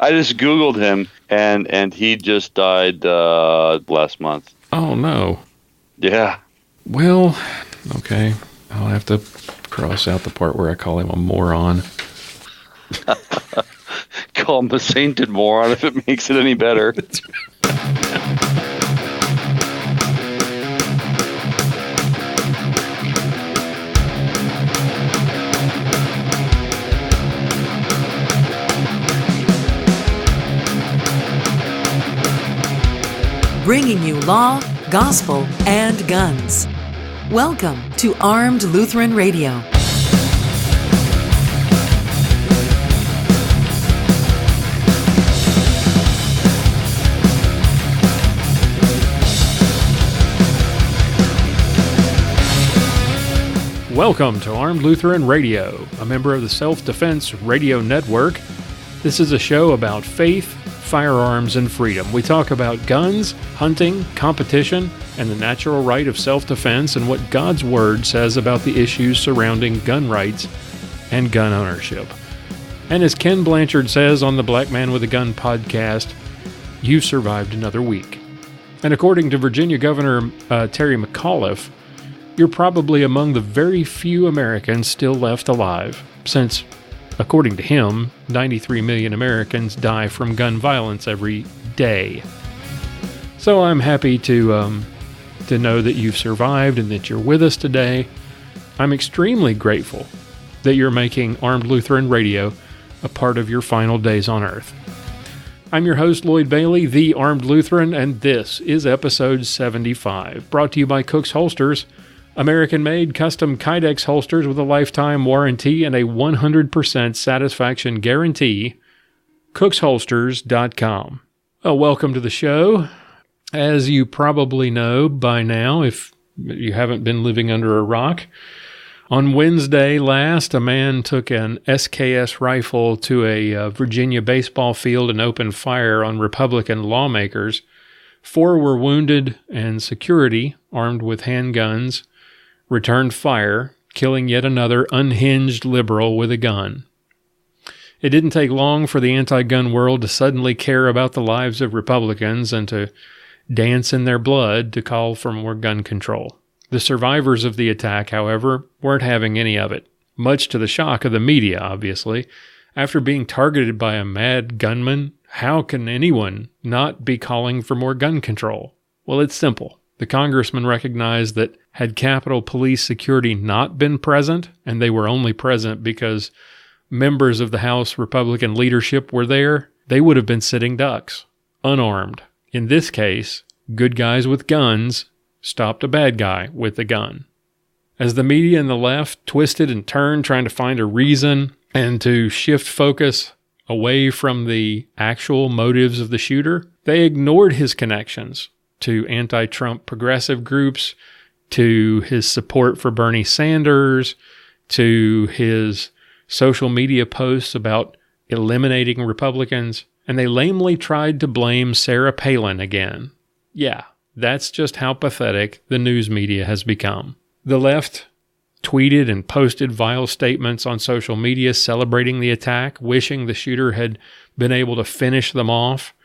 I just Googled him, and he just died last month. Oh, no. Yeah. Well, okay. I'll have to cross out the part where I call him a moron. Call him a sainted moron if it makes it any better. Bringing you law, gospel, and guns. Welcome to Armed Lutheran Radio. Welcome to Armed Lutheran Radio, a member of the Self-Defense Radio Network. This is a show about faith, firearms, and freedom. We talk about guns, hunting, competition, and the natural right of self-defense and what God's Word says about the issues surrounding gun rights and gun ownership. And as Ken Blanchard says on the Black Man with a Gun podcast, you've survived another week. And according to Virginia Governor Terry McAuliffe, you're probably among the very few Americans still left alive, since, according to him, 93 million Americans die from gun violence every day. So I'm happy to know that you've survived and that you're with us today. I'm extremely grateful that you're making Armed Lutheran Radio a part of your final days on Earth. I'm your host, Lloyd Bailey, the Armed Lutheran, and this is episode 75, brought to you by Cook's Holsters, American-made custom Kydex holsters with a lifetime warranty and a 100% satisfaction guarantee. CooksHolsters.com. Well, welcome to the show. As you probably know by now, if you haven't been living under a rock, on Wednesday last, a man took an SKS rifle to a Virginia baseball field and opened fire on Republican lawmakers. 4 were wounded, and security, armed with handguns, returned fire, killing yet another unhinged liberal with a gun. It didn't take long for the anti-gun world to suddenly care about the lives of Republicans and to dance in their blood to call for more gun control. The survivors of the attack, however, weren't having any of it, much to the shock of the media, obviously. After being targeted by a mad gunman, how can anyone not be calling for more gun control? Well, it's simple. The congressman recognized that had Capitol Police security not been present, and they were only present because members of the House Republican leadership were there, they would have been sitting ducks, unarmed. In this case, good guys with guns stopped a bad guy with a gun. As the media and the left twisted and turned trying to find a reason and to shift focus away from the actual motives of the shooter, they ignored his connections to anti-Trump progressive groups, to his support for Bernie Sanders, to his social media posts about eliminating Republicans, and they lamely tried to blame Sarah Palin again. Yeah, that's just how pathetic the news media has become. The left tweeted and posted vile statements on social media celebrating the attack, wishing the shooter had been able to finish them off.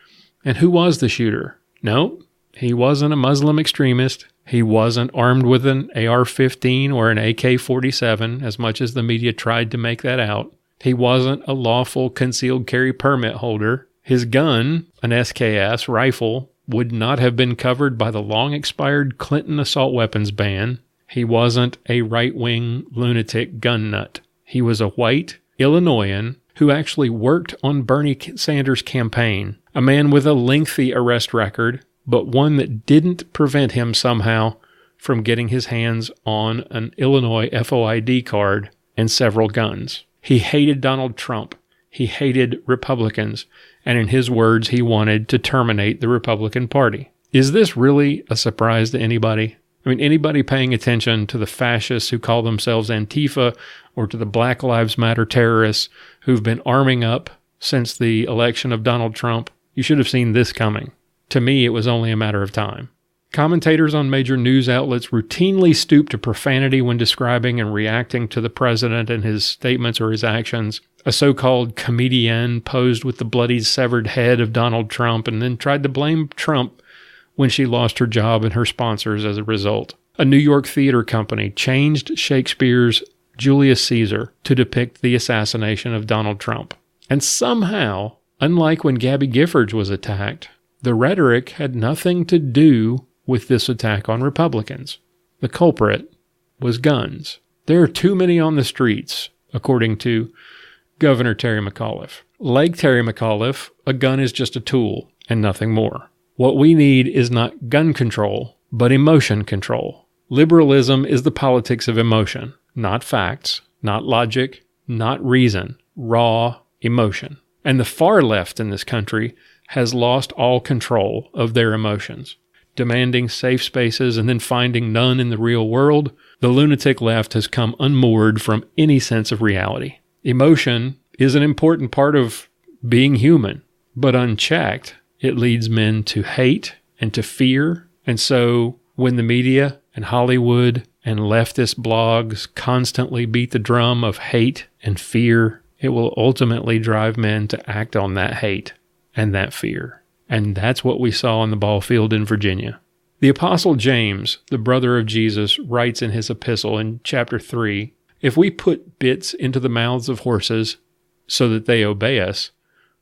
And who was the shooter? No, he wasn't a Muslim extremist. He wasn't armed with an AR-15 or an AK-47, as much as the media tried to make that out. He wasn't a lawful concealed carry permit holder. His gun, an SKS rifle, would not have been covered by the long-expired Clinton assault weapons ban. He wasn't a right-wing lunatic gun nut. He was a white Illinoisan who actually worked on Bernie Sanders' campaign, a man with a lengthy arrest record, but one that didn't prevent him somehow from getting his hands on an Illinois FOID card and several guns. He hated Donald Trump. He hated Republicans. And in his words, he wanted to terminate the Republican Party. Is this really a surprise to anybody? I mean, anybody paying attention to the fascists who call themselves Antifa or to the Black Lives Matter terrorists who've been arming up since the election of Donald Trump, you should have seen this coming. To me, it was only a matter of time. Commentators on major news outlets routinely stoop to profanity when describing and reacting to the president and his statements or his actions. A so-called comedian posed with the bloody severed head of Donald Trump and then tried to blame Trump when she lost her job and her sponsors as a result. A New York theater company changed Shakespeare's Julius Caesar to depict the assassination of Donald Trump. And somehow, unlike when Gabby Giffords was attacked, the rhetoric had nothing to do with this attack on Republicans. The culprit was guns. There are too many on the streets, according to Governor Terry McAuliffe. Like Terry McAuliffe, a gun is just a tool and nothing more. What we need is not gun control, but emotion control. Liberalism is the politics of emotion, not facts, not logic, not reason, raw emotion. And the far left in this country has lost all control of their emotions. Demanding safe spaces and then finding none in the real world, the lunatic left has come unmoored from any sense of reality. Emotion is an important part of being human, but unchecked, it leads men to hate and to fear. And so when the media and Hollywood and leftist blogs constantly beat the drum of hate and fear, it will ultimately drive men to act on that hate and that fear. And that's what we saw on the ball field in Virginia. The Apostle James, the brother of Jesus, writes in his epistle in chapter 3, "If we put bits into the mouths of horses so that they obey us,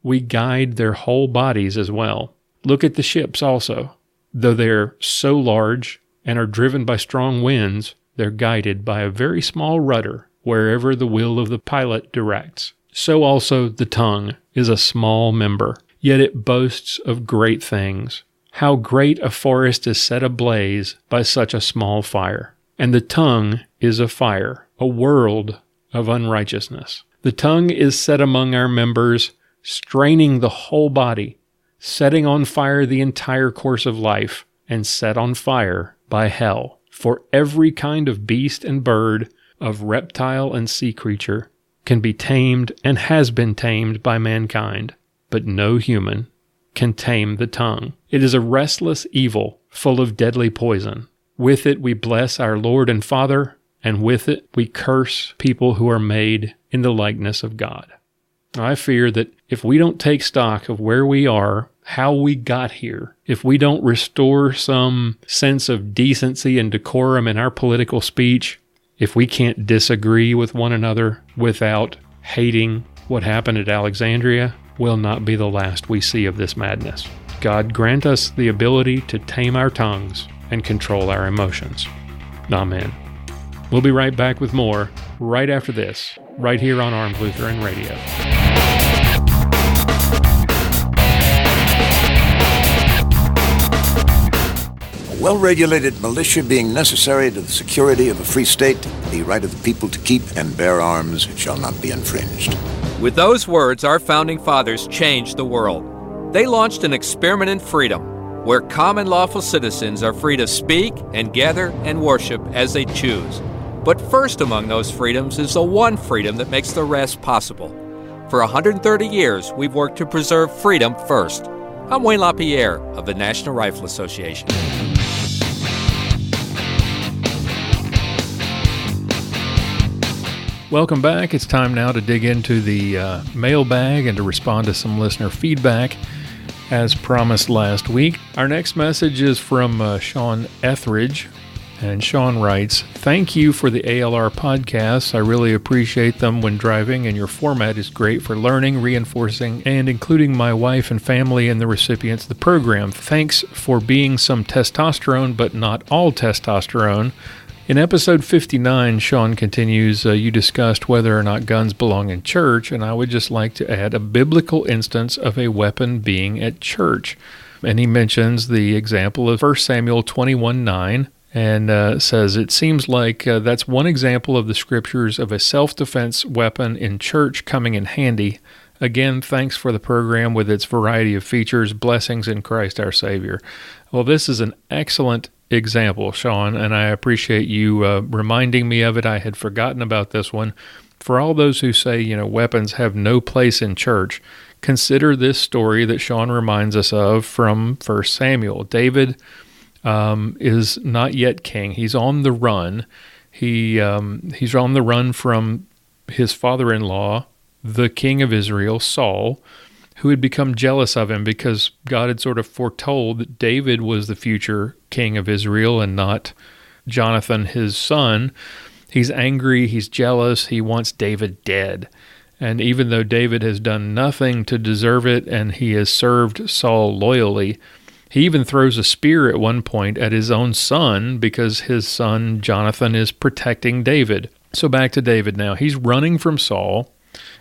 we guide their whole bodies as well. Look at the ships also. Though they're so large and are driven by strong winds, they're guided by a very small rudder wherever the will of the pilot directs. So also the tongue is a small member, yet it boasts of great things. How great a forest is set ablaze by such a small fire. And the tongue is a fire, a world of unrighteousness. The tongue is set among our members, straining the whole body, setting on fire the entire course of life, and set on fire by hell. For every kind of beast and bird, of reptile and sea creature, can be tamed and has been tamed by mankind, but no human can tame the tongue. It is a restless evil full of deadly poison. With it we bless our Lord and Father, and with it we curse people who are made in the likeness of God." I fear that if we don't take stock of where we are, how we got here, if we don't restore some sense of decency and decorum in our political speech, if we can't disagree with one another without hating what happened at Alexandria, will not be the last we see of this madness. God grant us the ability to tame our tongues and control our emotions. Amen. We'll be right back with more right after this, right here on Armed Lutheran Radio. A well-regulated militia being necessary to the security of a free state, the right of the people to keep and bear arms shall not be infringed. With those words, our founding fathers changed the world. They launched an experiment in freedom, where common lawful citizens are free to speak and gather and worship as they choose. But first among those freedoms is the one freedom that makes the rest possible. For 130 years, we've worked to preserve freedom first. I'm Wayne LaPierre of the National Rifle Association. Welcome back. It's time now to dig into the mailbag and to respond to some listener feedback, as promised last week. Our next message is from Sean Etheridge, and Sean writes, "Thank you for the ALR podcasts. I really appreciate them when driving, and your format is great for learning, reinforcing, and including my wife and family and the recipients of the program. Thanks for being some testosterone, but not all testosterone." In episode 59, Sean continues, you discussed whether or not guns belong in church, and I would just like to add a biblical instance of a weapon being at church. And he mentions the example of 1 Samuel 21:9, and says, it seems like that's one example of the scriptures of a self-defense weapon in church coming in handy. Again, thanks for the program with its variety of features. Blessings in Christ our Savior. Well, this is an excellent example, Sean, and I appreciate you reminding me of it. I had forgotten about this one. For all those who say, weapons have no place in church, consider this story that Sean reminds us of from 1 Samuel. David is not yet king. He's on the run. He's on the run from his father-in-law, the king of Israel, Saul, who had become jealous of him because God had sort of foretold that David was the future king of Israel and not Jonathan, his son. He's angry, he's jealous, he wants David dead. And even though David has done nothing to deserve it and he has served Saul loyally, he even throws a spear at one point at his own son because his son Jonathan is protecting David. So back to David now. He's running from Saul,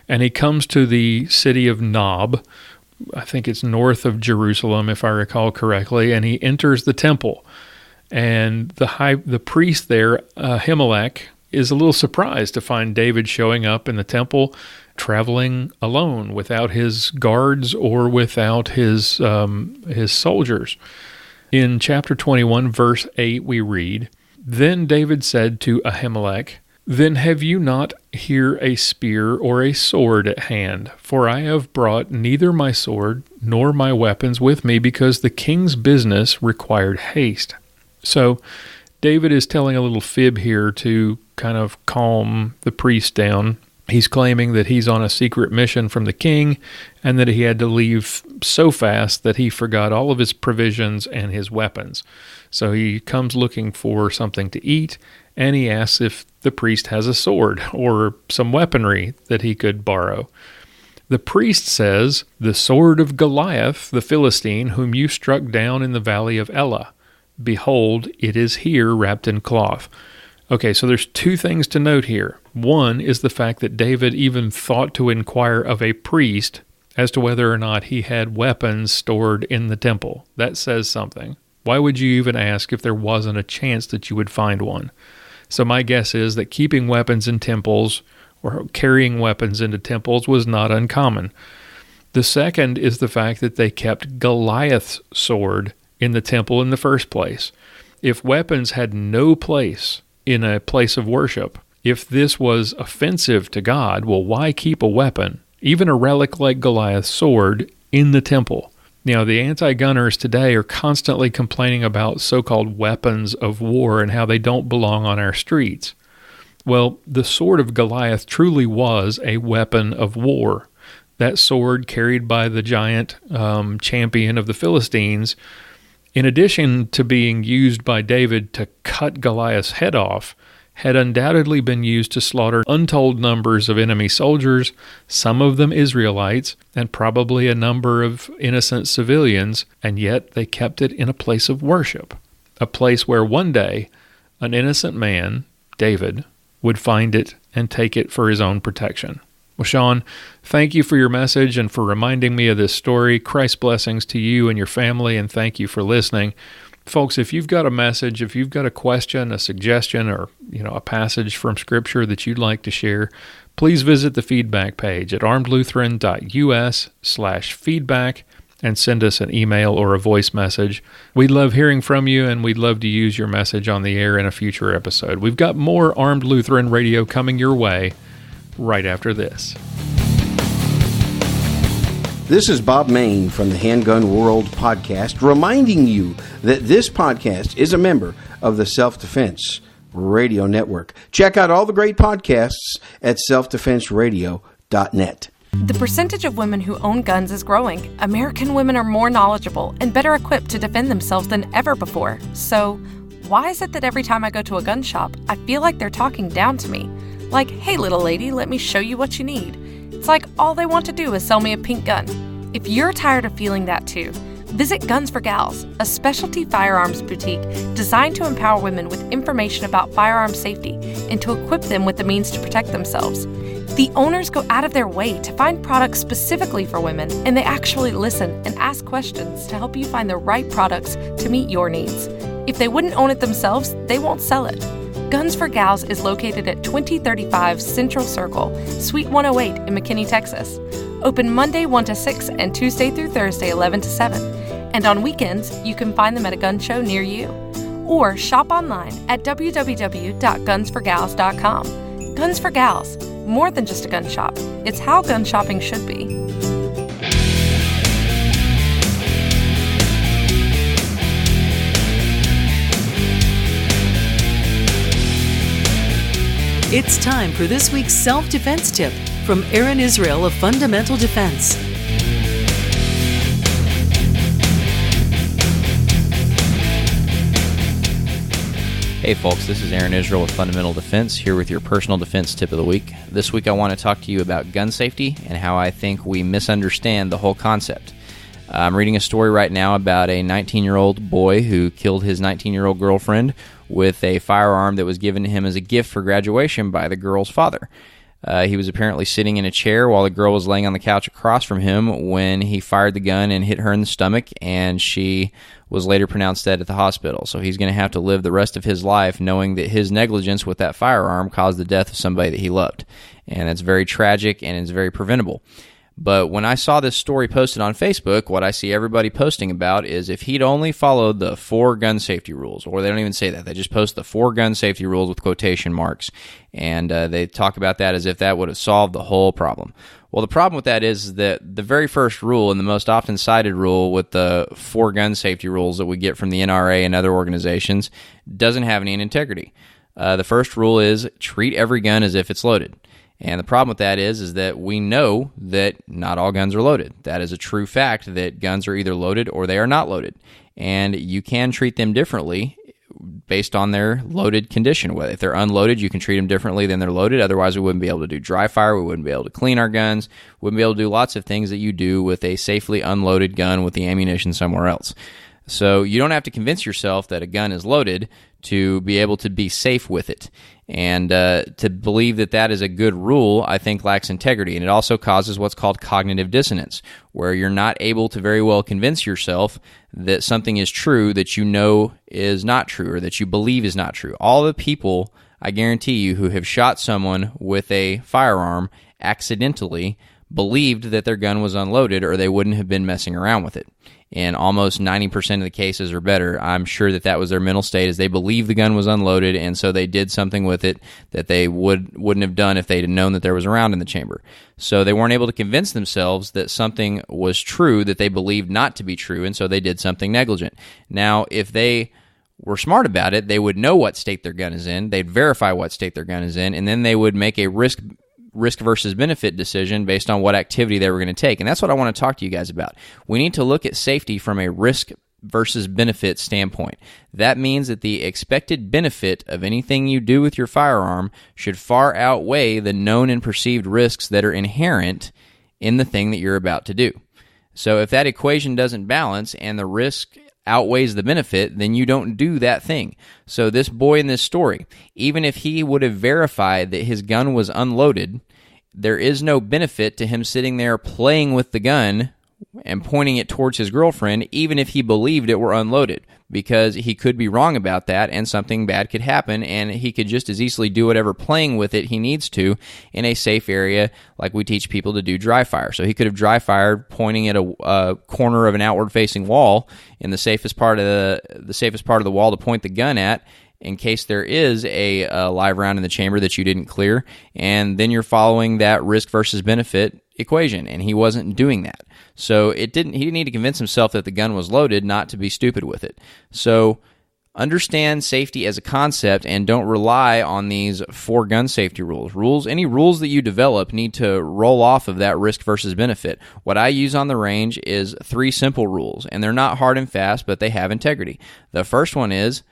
and he comes to the city of Nob. I think it's north of Jerusalem, if I recall correctly, and he enters the temple. And the priest there, Ahimelech, is a little surprised to find David showing up in the temple, traveling alone, without his guards or without his soldiers. In chapter 21, verse 8, we read, "Then David said to Ahimelech, 'Then have you not here a spear or a sword at hand? For I have brought neither my sword nor my weapons with me, because the king's business required haste.'" So David is telling a little fib here to kind of calm the priest down. He's claiming that he's on a secret mission from the king and that he had to leave so fast that he forgot all of his provisions and his weapons. So he comes looking for something to eat, and he asks if the priest has a sword or some weaponry that he could borrow. The priest says, "The sword of Goliath, the Philistine, whom you struck down in the valley of Elah. Behold, it is here wrapped in cloth." Okay, so there's two things to note here. One is the fact that David even thought to inquire of a priest as to whether or not he had weapons stored in the temple. That says something. Why would you even ask if there wasn't a chance that you would find one? So my guess is that keeping weapons in temples or carrying weapons into temples was not uncommon. The second is the fact that they kept Goliath's sword in the temple in the first place. If weapons had no place in a place of worship, if this was offensive to God, well, why keep a weapon, even a relic like Goliath's sword, in the temple? Now, the anti-gunners today are constantly complaining about so-called weapons of war and how they don't belong on our streets. Well, the sword of Goliath truly was a weapon of war. That sword carried by the giant champion of the Philistines, in addition to being used by David to cut Goliath's head off, had undoubtedly been used to slaughter untold numbers of enemy soldiers, some of them Israelites, and probably a number of innocent civilians, and yet they kept it in a place of worship, a place where one day an innocent man, David, would find it and take it for his own protection. Well, Sean, thank you for your message and for reminding me of this story. Christ's blessings to you and your family, and thank you for listening. Folks, if you've got a message, if you've got a question, a suggestion, or a passage from Scripture that you'd like to share, please visit the feedback page at armedlutheran.us/feedback and send us an email or a voice message. We'd love hearing from you, and we'd love to use your message on the air in a future episode. We've got more Armed Lutheran Radio coming your way right after this. This is Bob Main from the Handgun World podcast, reminding you that this podcast is a member of the Self-Defense Radio Network. Check out all the great podcasts at selfdefenseradio.net. The percentage of women who own guns is growing. American women are more knowledgeable and better equipped to defend themselves than ever before. So, why is it that every time I go to a gun shop, I feel like they're talking down to me? Like, "Hey little lady, let me show you what you need." It's like all they want to do is sell me a pink gun. If you're tired of feeling that too, visit Guns for Gals, a specialty firearms boutique designed to empower women with information about firearm safety and to equip them with the means to protect themselves. The owners go out of their way to find products specifically for women, and they actually listen and ask questions to help you find the right products to meet your needs. If they wouldn't own it themselves, they won't sell it. Guns for Gals is located at 2035 Central Circle, Suite 108 in McKinney, Texas. Open Monday 1 to 6 and Tuesday through Thursday 11 to 7. And on weekends, you can find them at a gun show near you. Or shop online at www.gunsforgals.com. Guns for Gals, more than just a gun shop. It's how gun shopping should be. It's time for this week's self-defense tip from Aaron Israel of Fundamental Defense. Hey folks, this is Aaron Israel with Fundamental Defense, here with your personal defense tip of the week. This week I want to talk to you about gun safety and how I think we misunderstand the whole concept. I'm reading a story right now about a 19-year-old boy who killed his 19-year-old girlfriend with a firearm that was given to him as a gift for graduation by the girl's father. He was apparently sitting in a chair while the girl was laying on the couch across from him when he fired the gun and hit her in the stomach, and she was later pronounced dead at the hospital. So he's going to have to live the rest of his life knowing that his negligence with that firearm caused the death of somebody that he loved. And it's very tragic and it's very preventable. But when I saw this story posted on Facebook, what I see everybody posting about is if he'd only followed the 4 gun safety rules, or they don't even say that, they just post the 4 gun safety rules with quotation marks, and they talk about that as if that would have solved the whole problem. Well, the problem with that is that the very first rule and the most often cited rule with the 4 gun safety rules that we get from the NRA and other organizations doesn't have any integrity. The first rule is treat every gun as if it's loaded. And the problem with that is that we know that not all guns are loaded. That is a true fact that guns are either loaded or they are not loaded. And you can treat them differently based on their loaded condition. If they're unloaded, you can treat them differently than they're loaded. Otherwise, we wouldn't be able to do dry fire. We wouldn't be able to clean our guns. We wouldn't be able to do lots of things that you do with a safely unloaded gun with the ammunition somewhere else. So you don't have to convince yourself that a gun is loaded to be able to be safe with it. And to believe that that is a good rule, I think, lacks integrity. And it also causes what's called cognitive dissonance, where you're not able to very well convince yourself that something is true that you know is not true or that you believe is not true. All the people, I guarantee you, who have shot someone with a firearm accidentally believed that their gun was unloaded or they wouldn't have been messing around with it. In almost 90% of the cases or better, I'm sure that was their mental state, is they believed the gun was unloaded, and so they did something with it that they wouldn't have done if they'd known that there was a round in the chamber. So they weren't able to convince themselves that something was true that they believed not to be true, and so they did something negligent. Now, if they were smart about it, they would know what state their gun is in, they'd verify what state their gun is in, and then they would make a risk versus benefit decision based on what activity they were going to take. And that's what I want to talk to you guys about. We need to look at safety from a risk versus benefit standpoint. That means that the expected benefit of anything you do with your firearm should far outweigh the known and perceived risks that are inherent in the thing that you're about to do. So if that equation doesn't balance and the risk outweighs the benefit, then you don't do that thing. So this boy in this story, even if he would have verified that his gun was unloaded, there is no benefit to him sitting there playing with the gun and pointing it towards his girlfriend, even if he believed it were unloaded, because he could be wrong about that and something bad could happen, and he could just as easily do whatever playing with it he needs to in a safe area like we teach people to do dry fire. So he could have dry fired pointing at a corner of an outward facing wall in the safest part of the wall to point the gun at, in case there is a live round in the chamber that you didn't clear, and then you're following that risk versus benefit equation, and he wasn't doing that. So he didn't need to convince himself that the gun was loaded, not to be stupid with it. So understand safety as a concept and don't rely on these 4 gun safety rules. Any rules that you develop need to roll off of that risk versus benefit. What I use on the range is 3 simple rules, and they're not hard and fast, but they have integrity. The first one is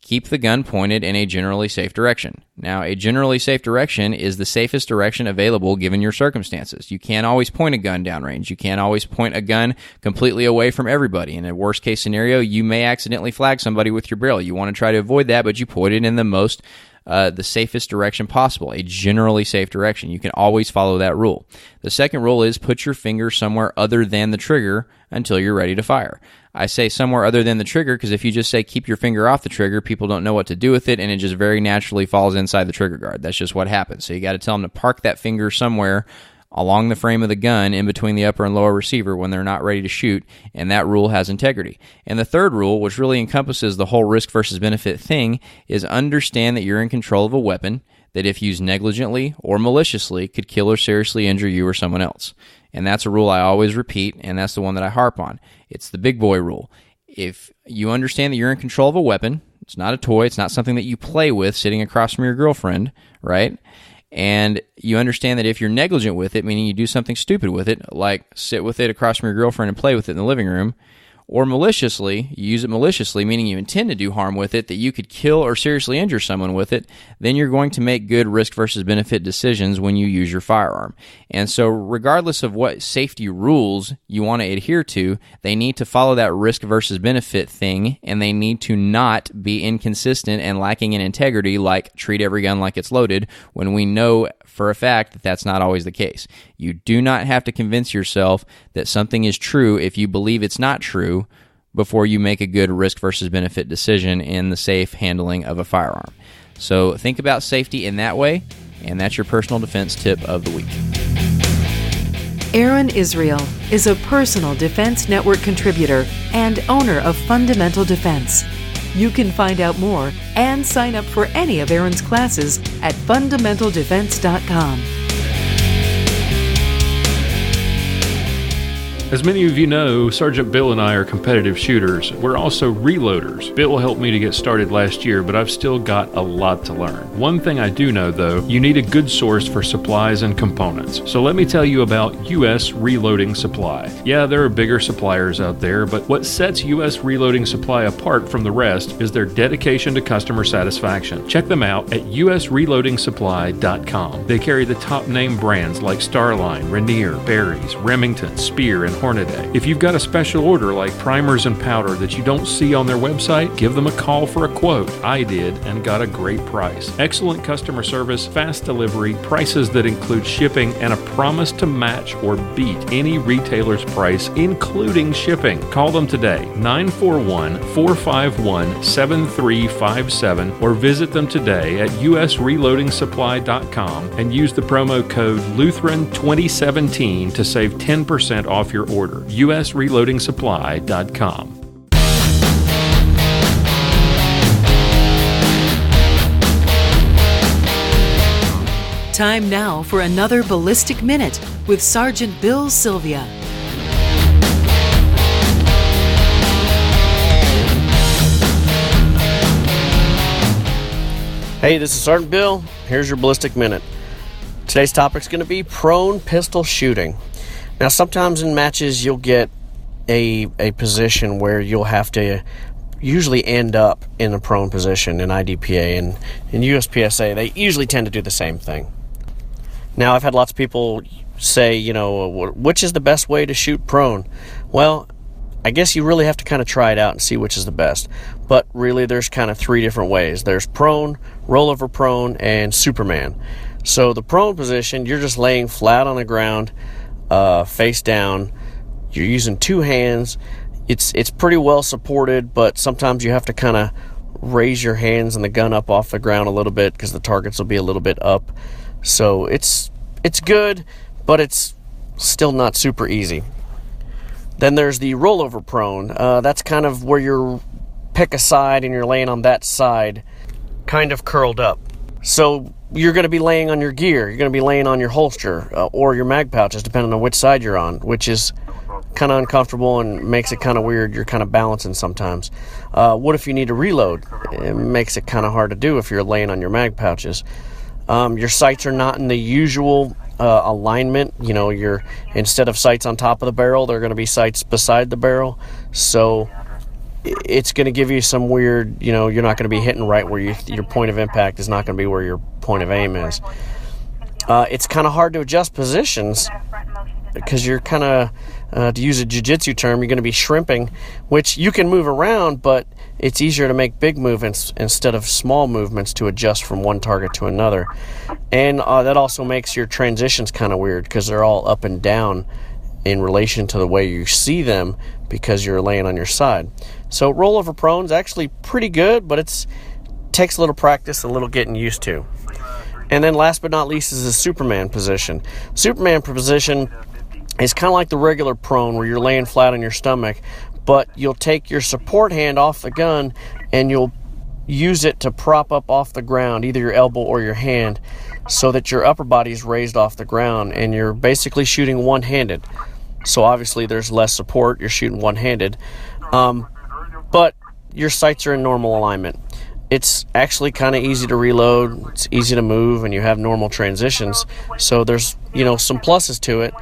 keep the gun pointed in a generally safe direction. Now, a generally safe direction is the safest direction available given your circumstances. You can't always point a gun downrange. You can't always point a gun completely away from everybody. In a worst case scenario, you may accidentally flag somebody with your barrel. You want to try to avoid that, but you point it in the safest direction possible, a generally safe direction. You can always follow that rule. The second rule is put your finger somewhere other than the trigger until you're ready to fire. I say somewhere other than the trigger because if you just say keep your finger off the trigger, people don't know what to do with it, and it just very naturally falls inside the trigger guard. That's just what happens. So you got to tell them to park that finger somewhere along the frame of the gun in between the upper and lower receiver when they're not ready to shoot, and that rule has integrity. And the third rule, which really encompasses the whole risk versus benefit thing, is understand that you're in control of a weapon that if used negligently or maliciously could kill or seriously injure you or someone else. And that's a rule I always repeat, and that's the one that I harp on. It's the big boy rule. If you understand that you're in control of a weapon, it's not a toy, it's not something that you play with sitting across from your girlfriend, right? And you understand that if you're negligent with it, meaning you do something stupid with it, like sit with it across from your girlfriend and play with it in the living room, or maliciously, you use it maliciously, meaning you intend to do harm with it, that you could kill or seriously injure someone with it, then you're going to make good risk versus benefit decisions when you use your firearm. And so regardless of what safety rules you want to adhere to, they need to follow that risk versus benefit thing, and they need to not be inconsistent and lacking in integrity, like treat every gun like it's loaded, when we know for a fact that that's not always the case. You do not have to convince yourself that something is true if you believe it's not true before you make a good risk versus benefit decision in the safe handling of a firearm. So think about safety in that way, and that's your personal defense tip of the week. Aaron Israel is a Personal Defense Network contributor and owner of Fundamental Defense. You can find out more and sign up for any of Aaron's classes at fundamentaldefense.com. As many of you know, Sergeant Bill and I are competitive shooters. We're also reloaders. Bill helped me to get started last year, but I've still got a lot to learn. One thing I do know, though, you need a good source for supplies and components. So let me tell you about U.S. Reloading Supply. Yeah, there are bigger suppliers out there, but what sets U.S. Reloading Supply apart from the rest is their dedication to customer satisfaction. Check them out at usreloadingsupply.com. They carry the top name brands like Starline, Rainier, Barry's, Remington, Spear, and Hornady. If you've got a special order like primers and powder that you don't see on their website, give them a call for a quote. I did and got a great price. Excellent customer service, fast delivery, prices that include shipping, and a promise to match or beat any retailer's price, including shipping. Call them today, 941-451-7357, or visit them today at usreloadingsupply.com and use the promo code Lutheran2017 to save 10% off your order. usreloadingsupply.com. Time now for another Ballistic Minute with Sergeant Bill Silvia. Hey, this is Sergeant Bill. Here's your Ballistic Minute. Today's topic is going to be prone pistol shooting. Now, sometimes in matches, you'll get a position where you'll have to usually end up in a prone position in IDPA, and in USPSA, they usually tend to do the same thing. Now, I've had lots of people say, you know, which is the best way to shoot prone? Well, I guess you really have to kind of try it out and see which is the best. But really, there's kind of three different ways. There's prone, rollover prone, and Superman. So the prone position, you're just laying flat on the ground, face down. You're using two hands. It's pretty well supported, but sometimes you have to kind of raise your hands and the gun up off the ground a little bit because the targets will be a little bit up. So it's good, but it's still not super easy. Then there's the rollover prone. That's kind of where you pick a side and you're laying on that side, kind of curled up. So you're going to be laying on your gear. You're going to be laying on your holster or your mag pouches, depending on which side you're on, which is kind of uncomfortable and makes it kind of weird. You're kind of balancing sometimes. What if you need to reload? It makes it kind of hard to do if you're laying on your mag pouches. Your sights are not in the usual alignment. You know, instead of sights on top of the barrel, they're going to be sights beside the barrel. So it's going to give you some weird, you know, you're not going to be hitting right where your point of impact is not going to be where your point of aim is. It's kind of hard to adjust positions because you're kind of, to use a jiu-jitsu term, you're going to be shrimping, which you can move around, but it's easier to make big movements instead of small movements to adjust from one target to another. And that also makes your transitions kind of weird because they're all up and down in relation to the way you see them because you're laying on your side. So rollover prone is actually pretty good, but it takes a little practice, a little getting used to. And then last but not least is the Superman position. Superman position is kind of like the regular prone where you're laying flat on your stomach, but you'll take your support hand off the gun and you'll use it to prop up off the ground, either your elbow or your hand, so that your upper body is raised off the ground and you're basically shooting one-handed. So obviously there's less support, you're shooting one-handed, but your sights are in normal alignment. it's actually kind of easy to reload. It's easy to move, and you have normal transitions. So there's, some pluses to it,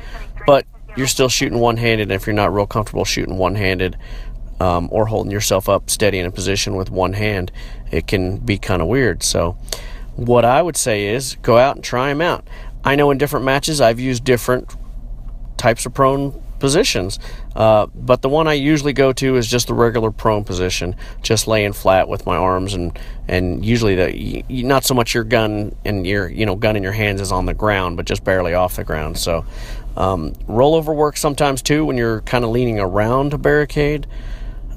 but you're still shooting one-handed. If you're not real comfortable shooting one-handed or holding yourself up steady in a position with one hand, it can be kind of weird. So what I would say is go out and try them out. I know in different matches I've used different types of prone positions, but the one I usually go to is just the regular prone position, just laying flat with my arms, and usually not so much your gun and your gun in your hands is on the ground, but just barely off the ground. So rollover works sometimes too when you're kind of leaning around a barricade.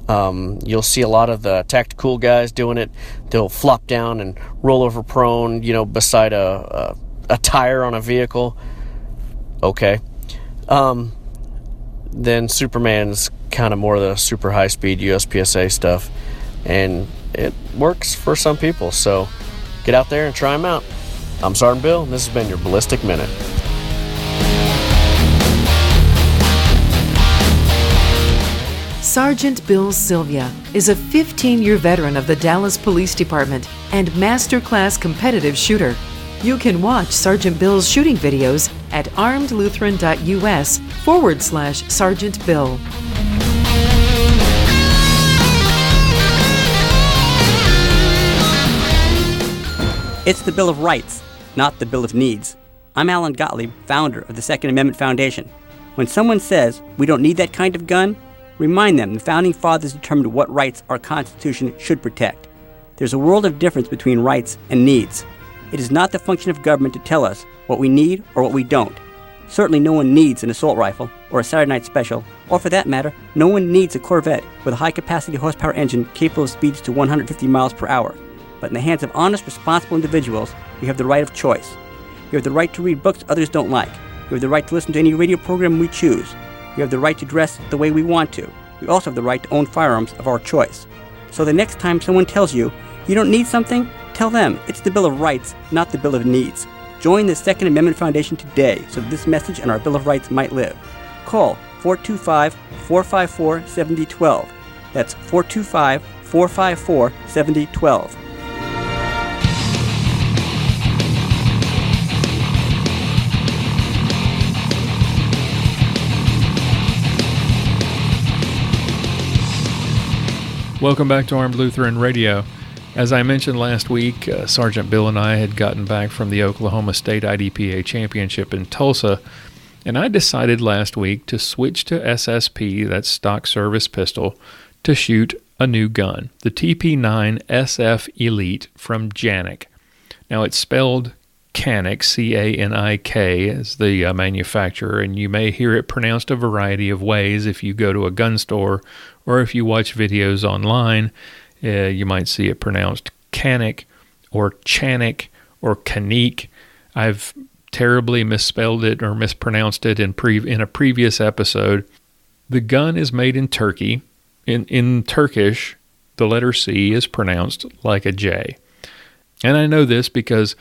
You'll see a lot of the tactical guys doing it. They'll flop down and roll over prone, beside a tire on a vehicle. Okay. Then Superman's kind of more the super high-speed USPSA stuff, and it works for some people. So get out there and try them out. I'm Sergeant Bill, and this has been your Ballistic Minute. Sergeant Bill Silvia is a 15-year veteran of the Dallas Police Department and masterclass competitive shooter. You can watch Sergeant Bill's shooting videos at armedlutheran.us/Sergeant Bill. It's the Bill of Rights, not the Bill of Needs. I'm Alan Gottlieb, founder of the Second Amendment Foundation. When someone says we don't need that kind of gun, remind them the Founding Fathers determined what rights our Constitution should protect. There's a world of difference between rights and needs. It is not the function of government to tell us what we need or what we don't. Certainly no one needs an assault rifle or a Saturday Night Special, or for that matter, no one needs a Corvette with a high-capacity horsepower engine capable of speeds to 150 miles per hour. But in the hands of honest, responsible individuals, we have the right of choice. We have the right to read books others don't like. We have the right to listen to any radio program we choose. We have the right to dress the way we want to. We also have the right to own firearms of our choice. So the next time someone tells you you don't need something, tell them it's the Bill of Rights, not the Bill of Needs. Join the Second Amendment Foundation today so that this message and our Bill of Rights might live. Call 425-454-7012. That's 425-454-7012. Welcome back to Armed Lutheran Radio. As I mentioned last week, Sergeant Bill and I had gotten back from the Oklahoma State IDPA Championship in Tulsa, and I decided last week to switch to SSP, that's stock service pistol, to shoot a new gun, the TP9SF Elite from Canik. Now it's spelled Canik, C-A-N-I-K, as the manufacturer, and you may hear it pronounced a variety of ways if you go to a gun store or if you watch videos online. You might see it pronounced Canik or Chanik or Canik. I've terribly misspelled it or mispronounced it in a previous episode. The gun is made in Turkey. In Turkish, the letter C is pronounced like a J. And I know this because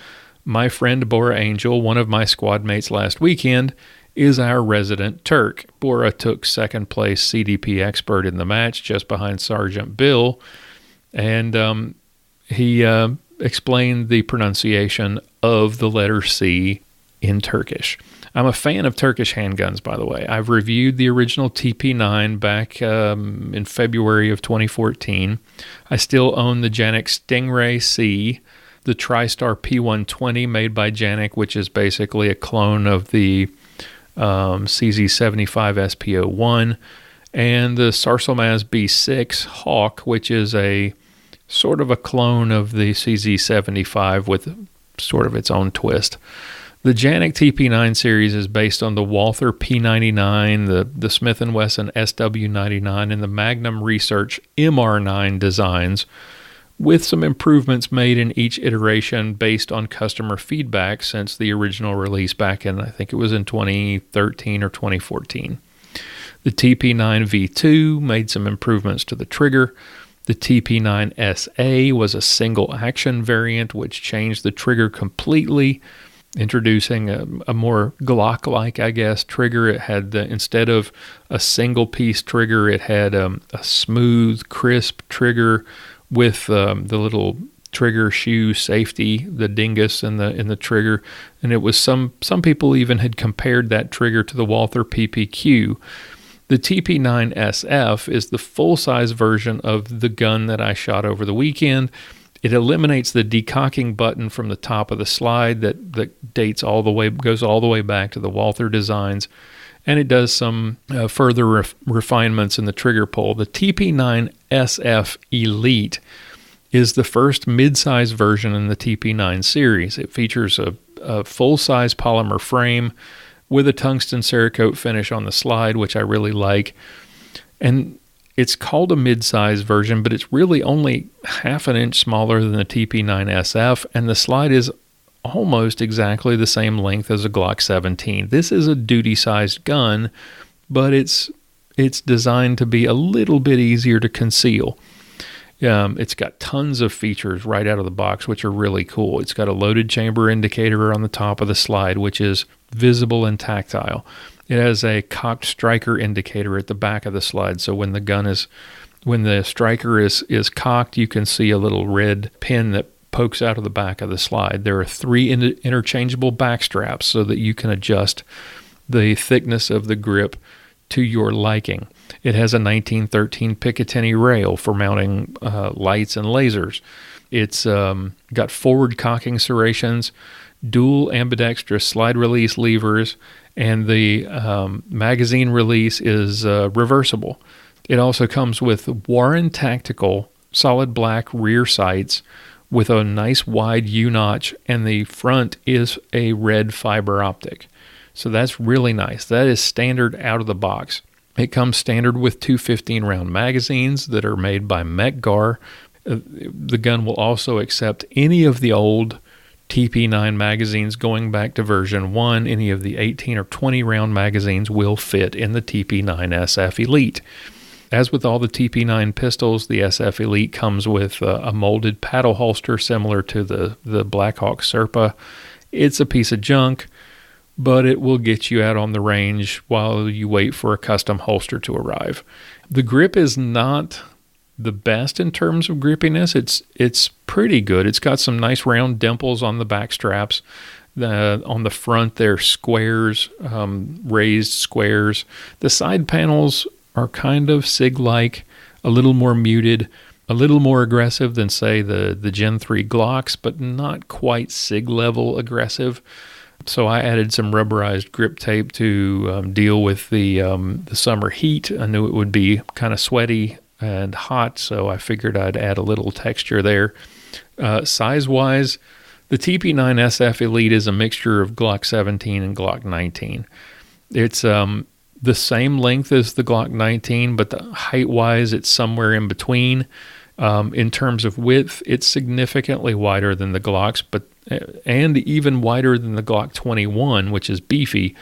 my friend Bora Angel, one of my squad mates last weekend, is our resident Turk. Bora took second place CDP expert in the match just behind Sergeant Bill. And he explained the pronunciation of the letter C in Turkish. I'm a fan of Turkish handguns, by the way. I've reviewed the original TP9 back in February of 2014. I still own the Canik Stingray C, the TriStar P120 made by Canik, which is basically a clone of the CZ75 SP01, and the Sarselmaz B6 Hawk, which is a sort of a clone of the CZ75 with sort of its own twist. The Canik TP9 series is based on the Walther P99, the Smith & Wesson SW99, and the Magnum Research MR9 designs, with some improvements made in each iteration based on customer feedback since the original release back in, I think it was in 2013 or 2014. The TP9 V2 made some improvements to the trigger. The TP9SA was a single action variant which changed the trigger completely, introducing a more Glock-like, I guess, trigger. It had, instead of a single piece trigger, it had a smooth, crisp trigger with the little trigger shoe safety, the dingus in the trigger, and it was some people even had compared that trigger to the Walther PPQ. The TP9SF is the full-size version of the gun that I shot over the weekend. It eliminates the decocking button from the top of the slide that goes all the way back to the Walther designs, and it does some further refinements in the trigger pull. The TP9SF Elite is the first mid-size version in the TP9 series. It features a full-size polymer frame with a tungsten Cerakote finish on the slide, which I really like. And it's called a mid-size version, but it's really only half an inch smaller than the TP9SF, and the slide is almost exactly the same length as a Glock 17. This is a duty-sized gun, but it's designed to be a little bit easier to conceal. It's got tons of features right out of the box, which are really cool. It's got a loaded chamber indicator on the top of the slide, which is visible and tactile. It has a cocked striker indicator at the back of the slide, so when the striker is cocked, you can see a little red pin that pokes out of the back of the slide. There are 3 interchangeable back straps so that you can adjust the thickness of the grip to your liking. It has a 1913 Picatinny rail for mounting lights and lasers. It's got forward cocking serrations, dual ambidextrous slide release levers, and the magazine release is reversible. It also comes with Warren Tactical solid black rear sights with a nice wide U-notch, and the front is a red fiber optic. So that's really nice. That is standard out of the box. It comes standard with 2 15-round magazines that are made by Mech-Gar. The gun will also accept any of the old TP9 magazines going back to version 1. Any of the 18 or 20-round magazines will fit in the TP9SF Elite. As with all the TP9 pistols, the SF Elite comes with a molded paddle holster similar to the Blackhawk Serpa. It's a piece of junk, but it will get you out on the range while you wait for a custom holster to arrive. The grip is not the best in terms of grippiness. It's pretty good. It's got some nice round dimples on the back straps. On the front, they're squares, raised squares. The side panels are kind of SIG-like, a little more muted, a little more aggressive than, say, the Gen 3 Glocks, but not quite SIG-level aggressive. So I added some rubberized grip tape to deal with the summer heat. I knew it would be kind of sweaty and hot, so I figured I'd add a little texture there. Size-wise, the TP9SF Elite is a mixture of Glock 17 and Glock 19. It's the same length as the Glock 19, but the height-wise, it's somewhere in between. In terms of width, it's significantly wider than the Glocks, and even wider than the Glock 21, which is beefy.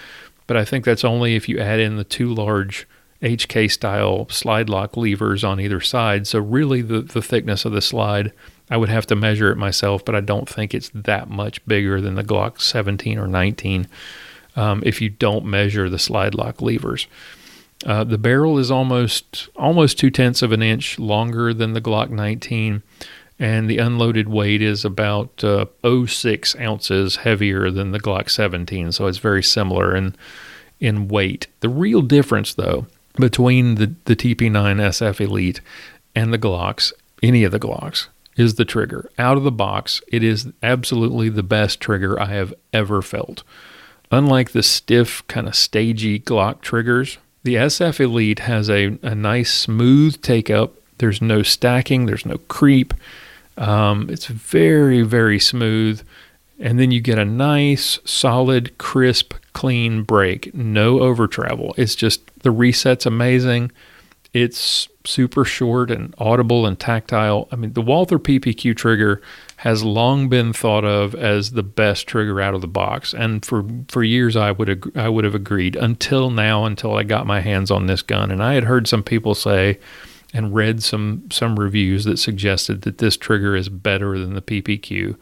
But I think that's only if you add in the 2 large HK-style slide lock levers on either side. So really the thickness of the slide, I would have to measure it myself, but I don't think it's that much bigger than the Glock 17 or 19 if you don't measure the slide lock levers. The barrel is almost 2/10 of an inch longer than the Glock 19, and the unloaded weight is about 0.6 ounces heavier than the Glock 17, so it's very similar in weight. The real difference, though, between the TP9SF Elite and the Glocks, any of the Glocks, is the trigger. Out of the box, it is absolutely the best trigger I have ever felt. Unlike the stiff, kind of stagey Glock triggers, the SF Elite has a nice smooth take-up. There's no stacking. There's no creep. It's very, very smooth. And then you get a nice, solid, crisp, clean break. No over travel. It's just, the reset's amazing. It's super short and audible and tactile. I mean, the Walther PPQ trigger has long been thought of as the best trigger out of the box. And for years, I would have agreed until I got my hands on this gun. And I had heard some people say and read some reviews that suggested that this trigger is better than the PPQ.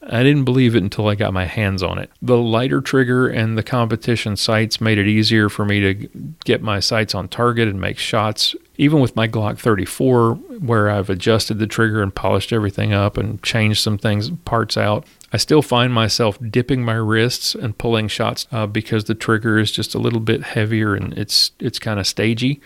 I didn't believe it until I got my hands on it. The lighter trigger and the competition sights made it easier for me to get my sights on target and make shots even with my Glock 34, where I've adjusted the trigger and polished everything up and changed some parts out, I still find myself dipping my wrists and pulling shots because the trigger is just a little bit heavier and it's kind of stagey.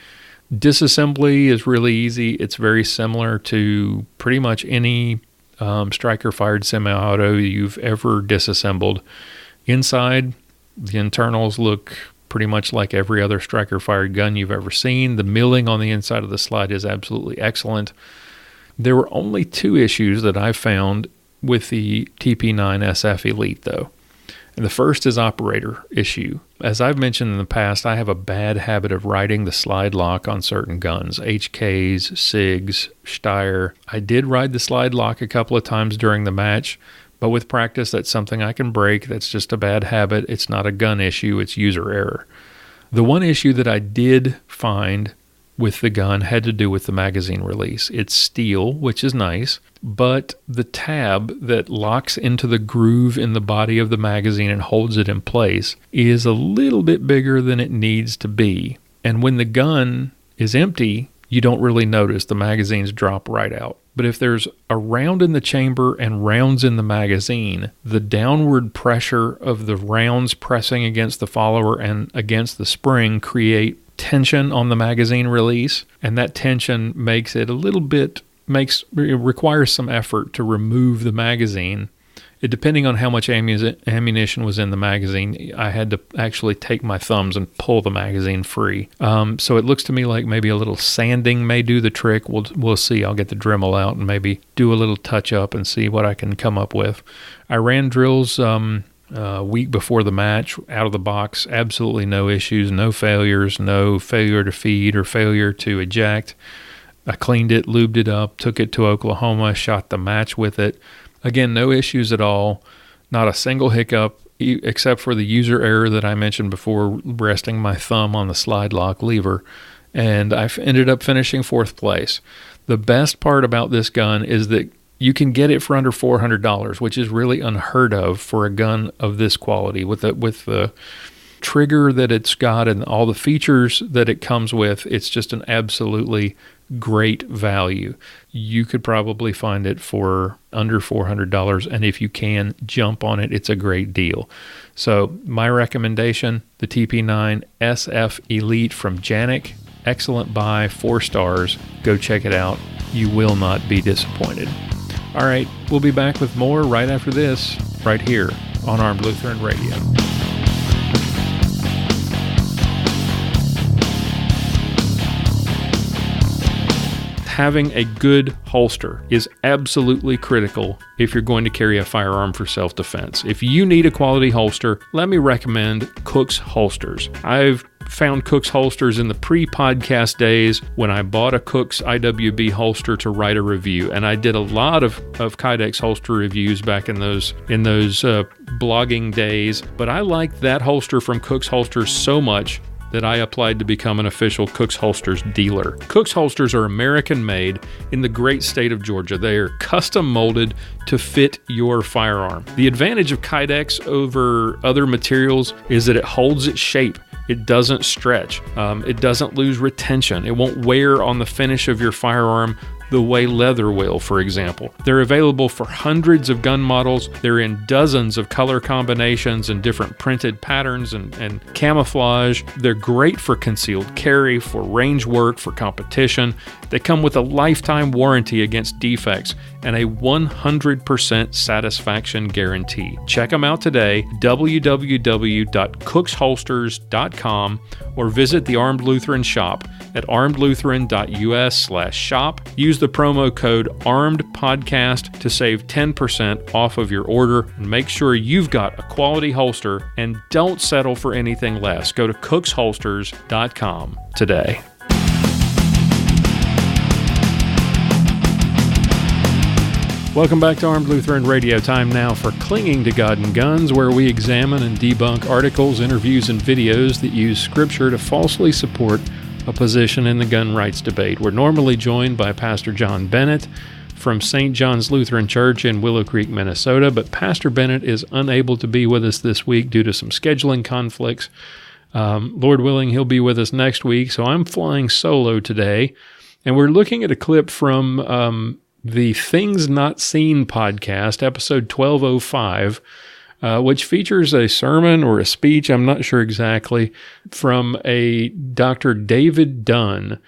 Disassembly is really easy. It's very similar to pretty much any striker-fired semi-auto you've ever disassembled. Inside, the internals look pretty much like every other striker-fired gun you've ever seen. The milling on the inside of the slide is absolutely excellent. There were only 2 issues that I found with the TP9SF Elite, though. And the first is operator issue. As I've mentioned in the past, I have a bad habit of riding the slide lock on certain guns, HKs, SIGs, Steyr. I did ride the slide lock a couple of times during the match, but with practice, that's something I can break. That's just a bad habit. It's not a gun issue. It's user error. The one issue that I did find with the gun had to do with the magazine release. It's steel, which is nice, but the tab that locks into the groove in the body of the magazine and holds it in place is a little bit bigger than it needs to be. And when the gun is empty, you don't really notice. The magazines drop right out. But if there's a round in the chamber and rounds in the magazine, the downward pressure of the rounds pressing against the follower and against the spring create tension on the magazine release, and that tension makes it requires some effort to remove the magazine. Depending on how much ammunition was in the magazine, I had to actually take my thumbs and pull the magazine free. So it looks to me like maybe a little sanding may do the trick. We'll see. I'll get the Dremel out and maybe do a little touch up and see what I can come up with. I ran drills a week before the match, out of the box, absolutely no issues, no failures, no failure to feed or failure to eject. I cleaned it, lubed it up, took it to Oklahoma, shot the match with it. Again, no issues at all, not a single hiccup, except for the user error that I mentioned before, resting my thumb on the slide lock lever, and I ended up finishing 4th place. The best part about this gun is that you can get it for under $400, which is really unheard of for a gun of this quality. With the trigger that it's got and all the features that it comes with, it's just an absolutely great value. You could probably find it for under $400, and if you can, jump on it. It's a great deal. So my recommendation, the TP9SF Elite from Canik. Excellent buy, 4 stars. Go check it out. You will not be disappointed. All right, we'll be back with more right after this, right here on Armed Lutheran Radio. Having a good holster is absolutely critical if you're going to carry a firearm for self-defense. If you need a quality holster, let me recommend Cook's Holsters. I've found Cook's Holsters in the pre-podcast days when I bought a Cook's IWB holster to write a review, and I did a lot of Kydex holster reviews back in those blogging days, but I liked that holster from Cook's Holsters so much that I applied to become an official Cook's Holsters dealer. Cook's Holsters are American-made in the great state of Georgia. They are custom molded to fit your firearm. The advantage of Kydex over other materials is that it holds its shape. It doesn't stretch. It doesn't lose retention. It won't wear on the finish of your firearm the way leather will, for example. They're available for hundreds of gun models. They're in dozens of color combinations and different printed patterns and camouflage. They're great for concealed carry, for range work, for competition. They come with a lifetime warranty against defects and a 100% satisfaction guarantee. Check them out today, www.cooksholsters.com, or visit the Armed Lutheran shop at armedlutheran.us/shop. Use the promo code ARMEDPODCAST to save 10% off of your order, and make sure you've got a quality holster and don't settle for anything less. Go to cooksholsters.com today. Welcome back to Armed Lutheran Radio. Time now for Clinging to God and Guns, where we examine and debunk articles, interviews, and videos that use Scripture to falsely support a position in the gun rights debate. We're normally joined by Pastor John Bennett from St. John's Lutheran Church in Willow Creek, Minnesota, but Pastor Bennett is unable to be with us this week due to some scheduling conflicts. Lord willing, he'll be with us next week, so I'm flying solo today. And we're looking at a clip from the Things Not Seen podcast, episode 1205, which features a sermon or a speech, I'm not sure exactly, from a Dr. David Dunn.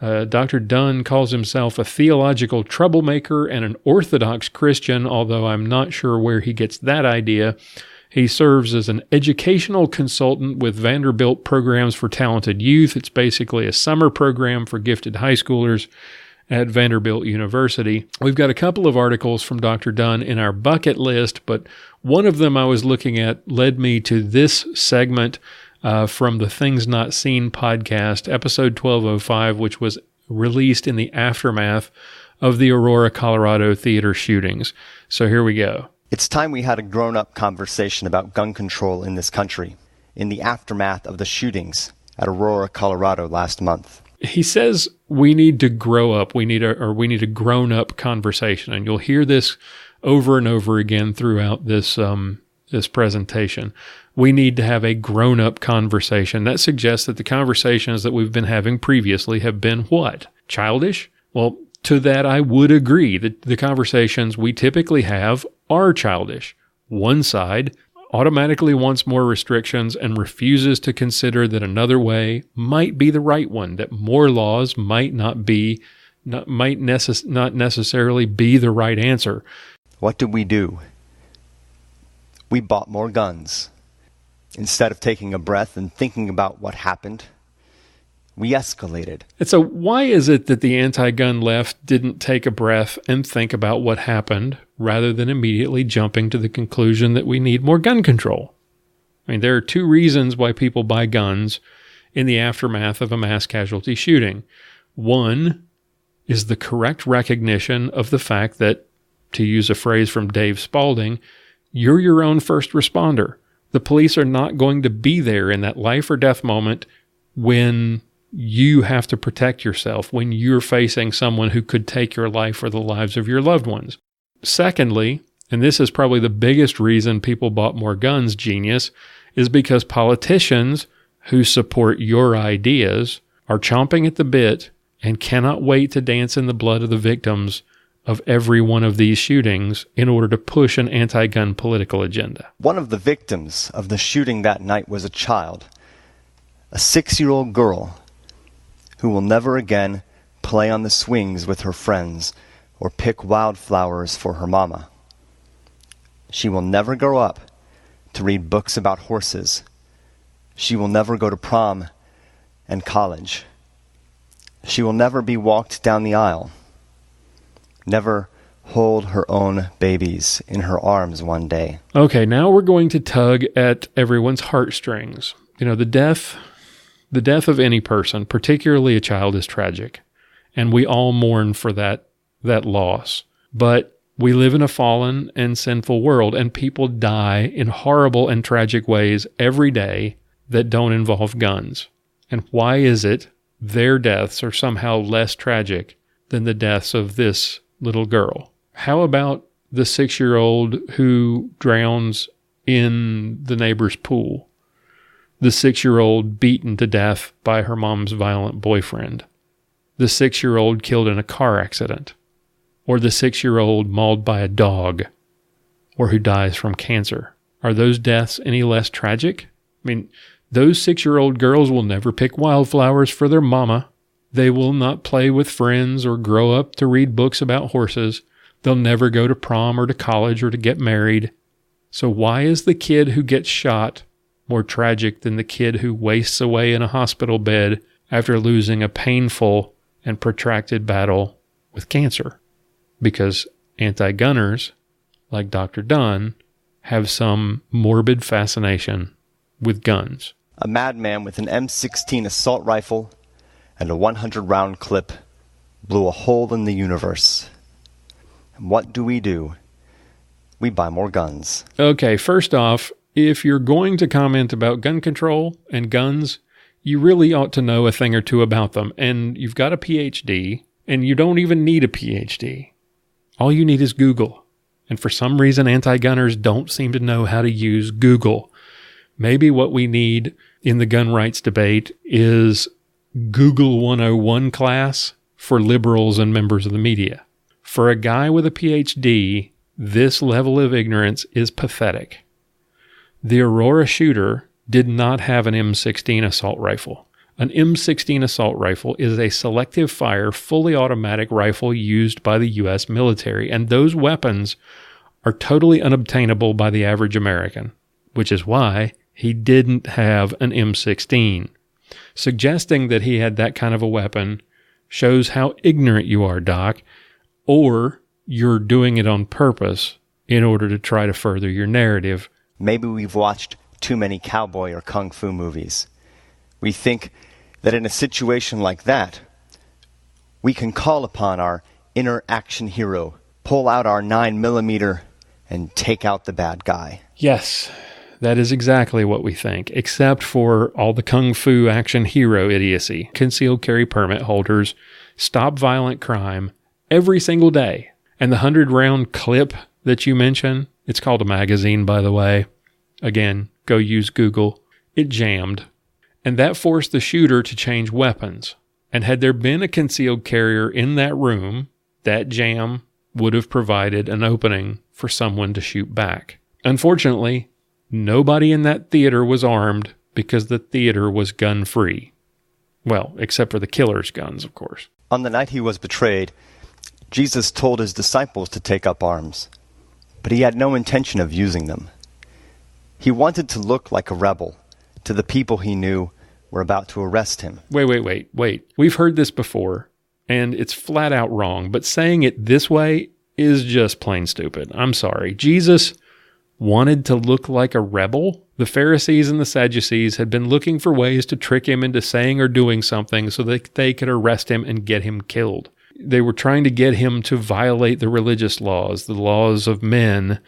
Dr. Dunn calls himself a theological troublemaker and an Orthodox Christian, although I'm not sure where he gets that idea. He serves as an educational consultant with Vanderbilt Programs for Talented Youth. It's basically a summer program for gifted high schoolers at Vanderbilt University. We've got a couple of articles from Dr. Dunn in our bucket list, but one of them I was looking at led me to this segment from the Things Not Seen podcast, episode 1205, which was released in the aftermath of the Aurora, Colorado theater shootings. So here we go. It's time we had a grown-up conversation about gun control in this country, in the aftermath of the shootings at Aurora, Colorado last month. He says we need to grow up. We need a grown-up conversation, and you'll hear this over and over again throughout this this presentation. We need to have a grown-up conversation. That suggests that the conversations that we've been having previously have been what? Childish? Well, to that I would agree. The conversations we typically have are childish. One side automatically wants more restrictions and refuses to consider that another way might be the right one, that more laws might not necessarily be the right answer. What did we do? We bought more guns. Instead of taking a breath and thinking about what happened, we escalated. And so why is it that the anti-gun left didn't take a breath and think about what happened rather than immediately jumping to the conclusion that we need more gun control? I mean, there are two reasons why people buy guns in the aftermath of a mass casualty shooting. One is the correct recognition of the fact that, to use a phrase from Dave Spalding, you're your own first responder. The police are not going to be there in that life or death moment when you have to protect yourself, when you're facing someone who could take your life or the lives of your loved ones. Secondly, and this is probably the biggest reason people bought more guns, genius, is because politicians who support your ideas are chomping at the bit and cannot wait to dance in the blood of the victims of every one of these shootings in order to push an anti-gun political agenda. One of the victims of the shooting that night was a child, a 6-year-old girl who will never again play on the swings with her friends or pick wildflowers for her mama. She will never grow up to read books about horses. She will never go to prom and college. She will never be walked down the aisle. Never hold her own babies in her arms one day. Okay, now we're going to tug at everyone's heartstrings. You know, the death of any person, particularly a child, is tragic, and we all mourn for that loss. But we live in a fallen and sinful world, and people die in horrible and tragic ways every day that don't involve guns. And why is it their deaths are somehow less tragic than the deaths of this little girl? How about the 6-year-old who drowns in the neighbor's pool? The 6-year-old beaten to death by her mom's violent boyfriend? The 6-year-old killed in a car accident? Or the 6-year-old mauled by a dog? Or who dies from cancer? Are those deaths any less tragic? I mean, those 6-year-old girls will never pick wildflowers for their mama. They will not play with friends or grow up to read books about horses. They'll never go to prom or to college or to get married. So why is the kid who gets shot more tragic than the kid who wastes away in a hospital bed after losing a painful and protracted battle with cancer? Because anti-gunners, like Dr. Dunn, have some morbid fascination with guns. A madman with an M16 assault rifle and a 100-round clip blew a hole in the universe. And what do? We buy more guns. Okay, first off, if you're going to comment about gun control and guns, you really ought to know a thing or two about them. And you've got a PhD, and you don't even need a PhD. All you need is Google. And for some reason, anti-gunners don't seem to know how to use Google. Maybe what we need in the gun rights debate is Google 101 class for liberals and members of the media. For a guy with a PhD, this level of ignorance is pathetic. The Aurora shooter did not have an M16 assault rifle. An M16 assault rifle is a selective fire, fully automatic rifle used by the U.S. military, and those weapons are totally unobtainable by the average American, which is why he didn't have an M16. Suggesting that he had that kind of a weapon shows how ignorant you are, Doc, or you're doing it on purpose in order to try to further your narrative. Maybe we've watched too many cowboy or kung fu movies. We think that in a situation like that, we can call upon our inner action hero, pull out our 9mm, and take out the bad guy. Yes, that is exactly what we think, except for all the kung fu action hero idiocy. Concealed carry permit holders stop violent crime every single day. And the 100-round clip that you mentioned, it's called a magazine, by the way. Again, go use Google. It jammed. And that forced the shooter to change weapons. And had there been a concealed carrier in that room, that jam would have provided an opening for someone to shoot back. Unfortunately, nobody in that theater was armed because the theater was gun-free. Well, except for the killer's guns, of course. On the night he was betrayed, Jesus told his disciples to take up arms, but he had no intention of using them. He wanted to look like a rebel to the people he knew were about to arrest him. Wait. We've heard this before, and it's flat out wrong, but saying it this way is just plain stupid. I'm sorry. Jesus wanted to look like a rebel? The Pharisees and the Sadducees had been looking for ways to trick him into saying or doing something so that they could arrest him and get him killed. They were trying to get him to violate the religious laws, the laws of men,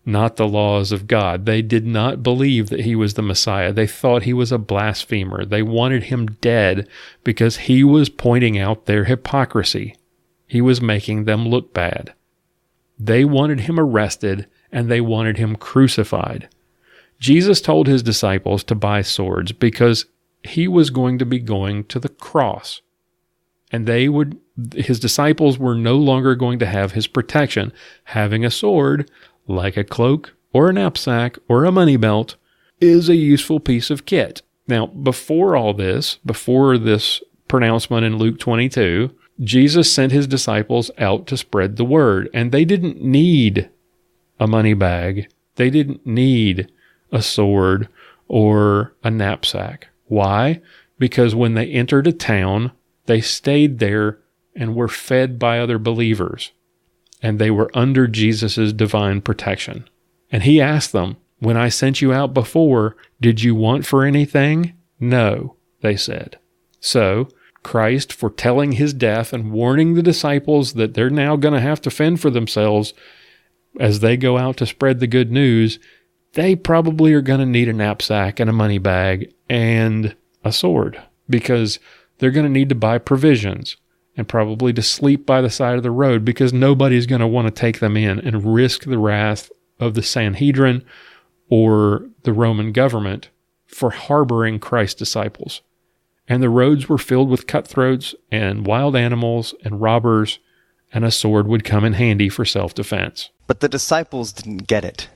not the laws of God. They did not believe that he was the Messiah. They thought he was a blasphemer. They wanted him dead because he was pointing out their hypocrisy. He was making them look bad. They wanted him arrested, and they wanted him crucified. Jesus told his disciples to buy swords because he was going to be going to the cross. And his disciples were no longer going to have his protection. Having a sword, like a cloak or a knapsack or a money belt, is a useful piece of kit. Now, before this pronouncement in Luke 22, Jesus sent his disciples out to spread the word, and they didn't need a money bag. They didn't need a sword or a knapsack. Why? Because when they entered a town, they stayed there and were fed by other believers, and they were under Jesus' divine protection. And he asked them, "When I sent you out before, did you want for anything?" "No," they said. So, Christ, foretelling his death and warning the disciples that they're now going to have to fend for themselves as they go out to spread the good news, they probably are going to need a knapsack and a money bag and a sword, because they're going to need to buy provisions and probably to sleep by the side of the road, because nobody's going to want to take them in and risk the wrath of the Sanhedrin or the Roman government for harboring Christ's disciples. And the roads were filled with cutthroats and wild animals and robbers, and a sword would come in handy for self-defense. But the disciples didn't get it.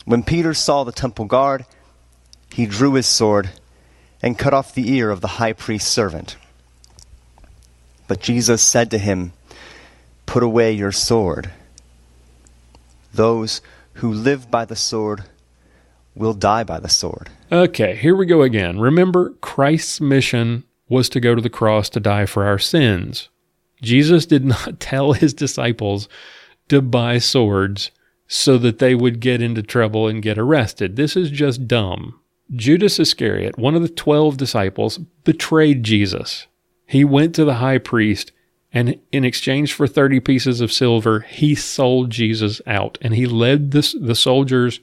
When Peter saw the temple guard, he drew his sword and cut off the ear of the high priest's servant. But Jesus said to him, "Put away your sword. Those who live by the sword will die by the sword." Okay, here we go again. Remember, Christ's mission was to go to the cross to die for our sins. Jesus did not tell his disciples to buy swords so that they would get into trouble and get arrested. This is just dumb. Judas Iscariot, one of the 12 disciples, betrayed Jesus. He went to the high priest, and in exchange for 30 pieces of silver, he sold Jesus out. And he led the soldiers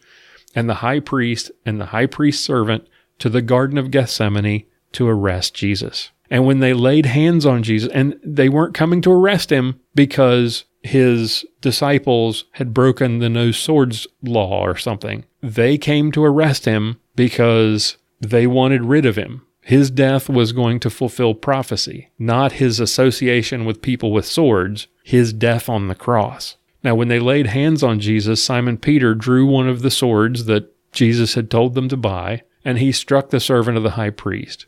and the high priest and the high priest's servant to the Garden of Gethsemane to arrest Jesus. And when they laid hands on Jesus, and they weren't coming to arrest him because his disciples had broken the no swords law or something. They came to arrest him because They wanted rid of him. His death was going to fulfill prophecy, not his association with people with swords, his death on the cross. Now, when they laid hands on Jesus, Simon Peter drew one of the swords that Jesus had told them to buy, and he struck the servant of the high priest.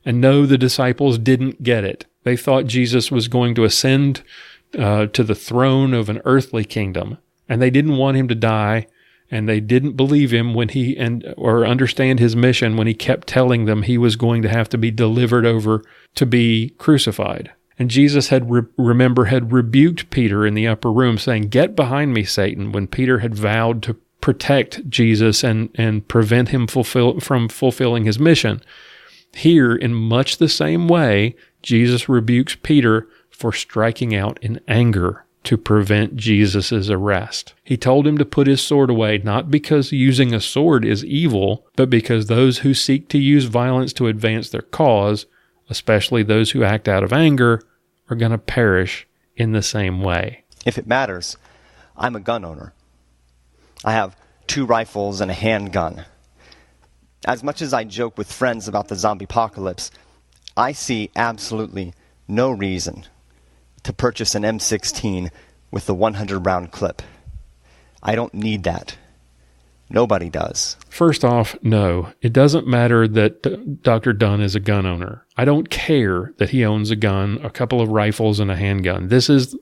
And no, the disciples didn't get it. They thought Jesus was going to ascend to the throne of an earthly kingdom, and they didn't want him to die, and they didn't believe him or understand his mission when he kept telling them he was going to have to be delivered over to be crucified. And Jesus had rebuked Peter in the upper room, saying, "Get behind me, Satan," when Peter had vowed to protect Jesus and prevent him from fulfilling his mission. Here, in much the same way, Jesus rebukes Peter for striking out in anger to prevent Jesus' arrest. He told him to put his sword away, not because using a sword is evil, but because those who seek to use violence to advance their cause, especially those who act out of anger, are going to perish in the same way. If it matters, I'm a gun owner. I have 2 rifles and a handgun. As much as I joke with friends about the zombie apocalypse, I see absolutely no reason to purchase an M16 with the 100-round clip. I don't need that. Nobody does. First off, no. It doesn't matter that Dr. Dunn is a gun owner. I don't care that he owns a gun, a couple of rifles, and a handgun. This is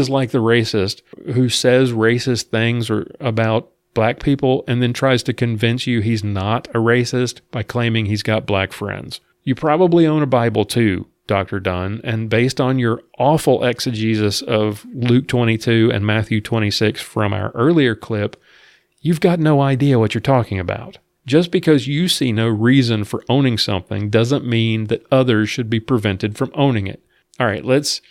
like the racist who says racist things about black people and then tries to convince you he's not a racist by claiming he's got black friends. You probably own a Bible too, Dr. Dunn, and based on your awful exegesis of Luke 22 and Matthew 26 from our earlier clip, you've got no idea what you're talking about. Just because you see no reason for owning something doesn't mean that others should be prevented from owning it. All right, let's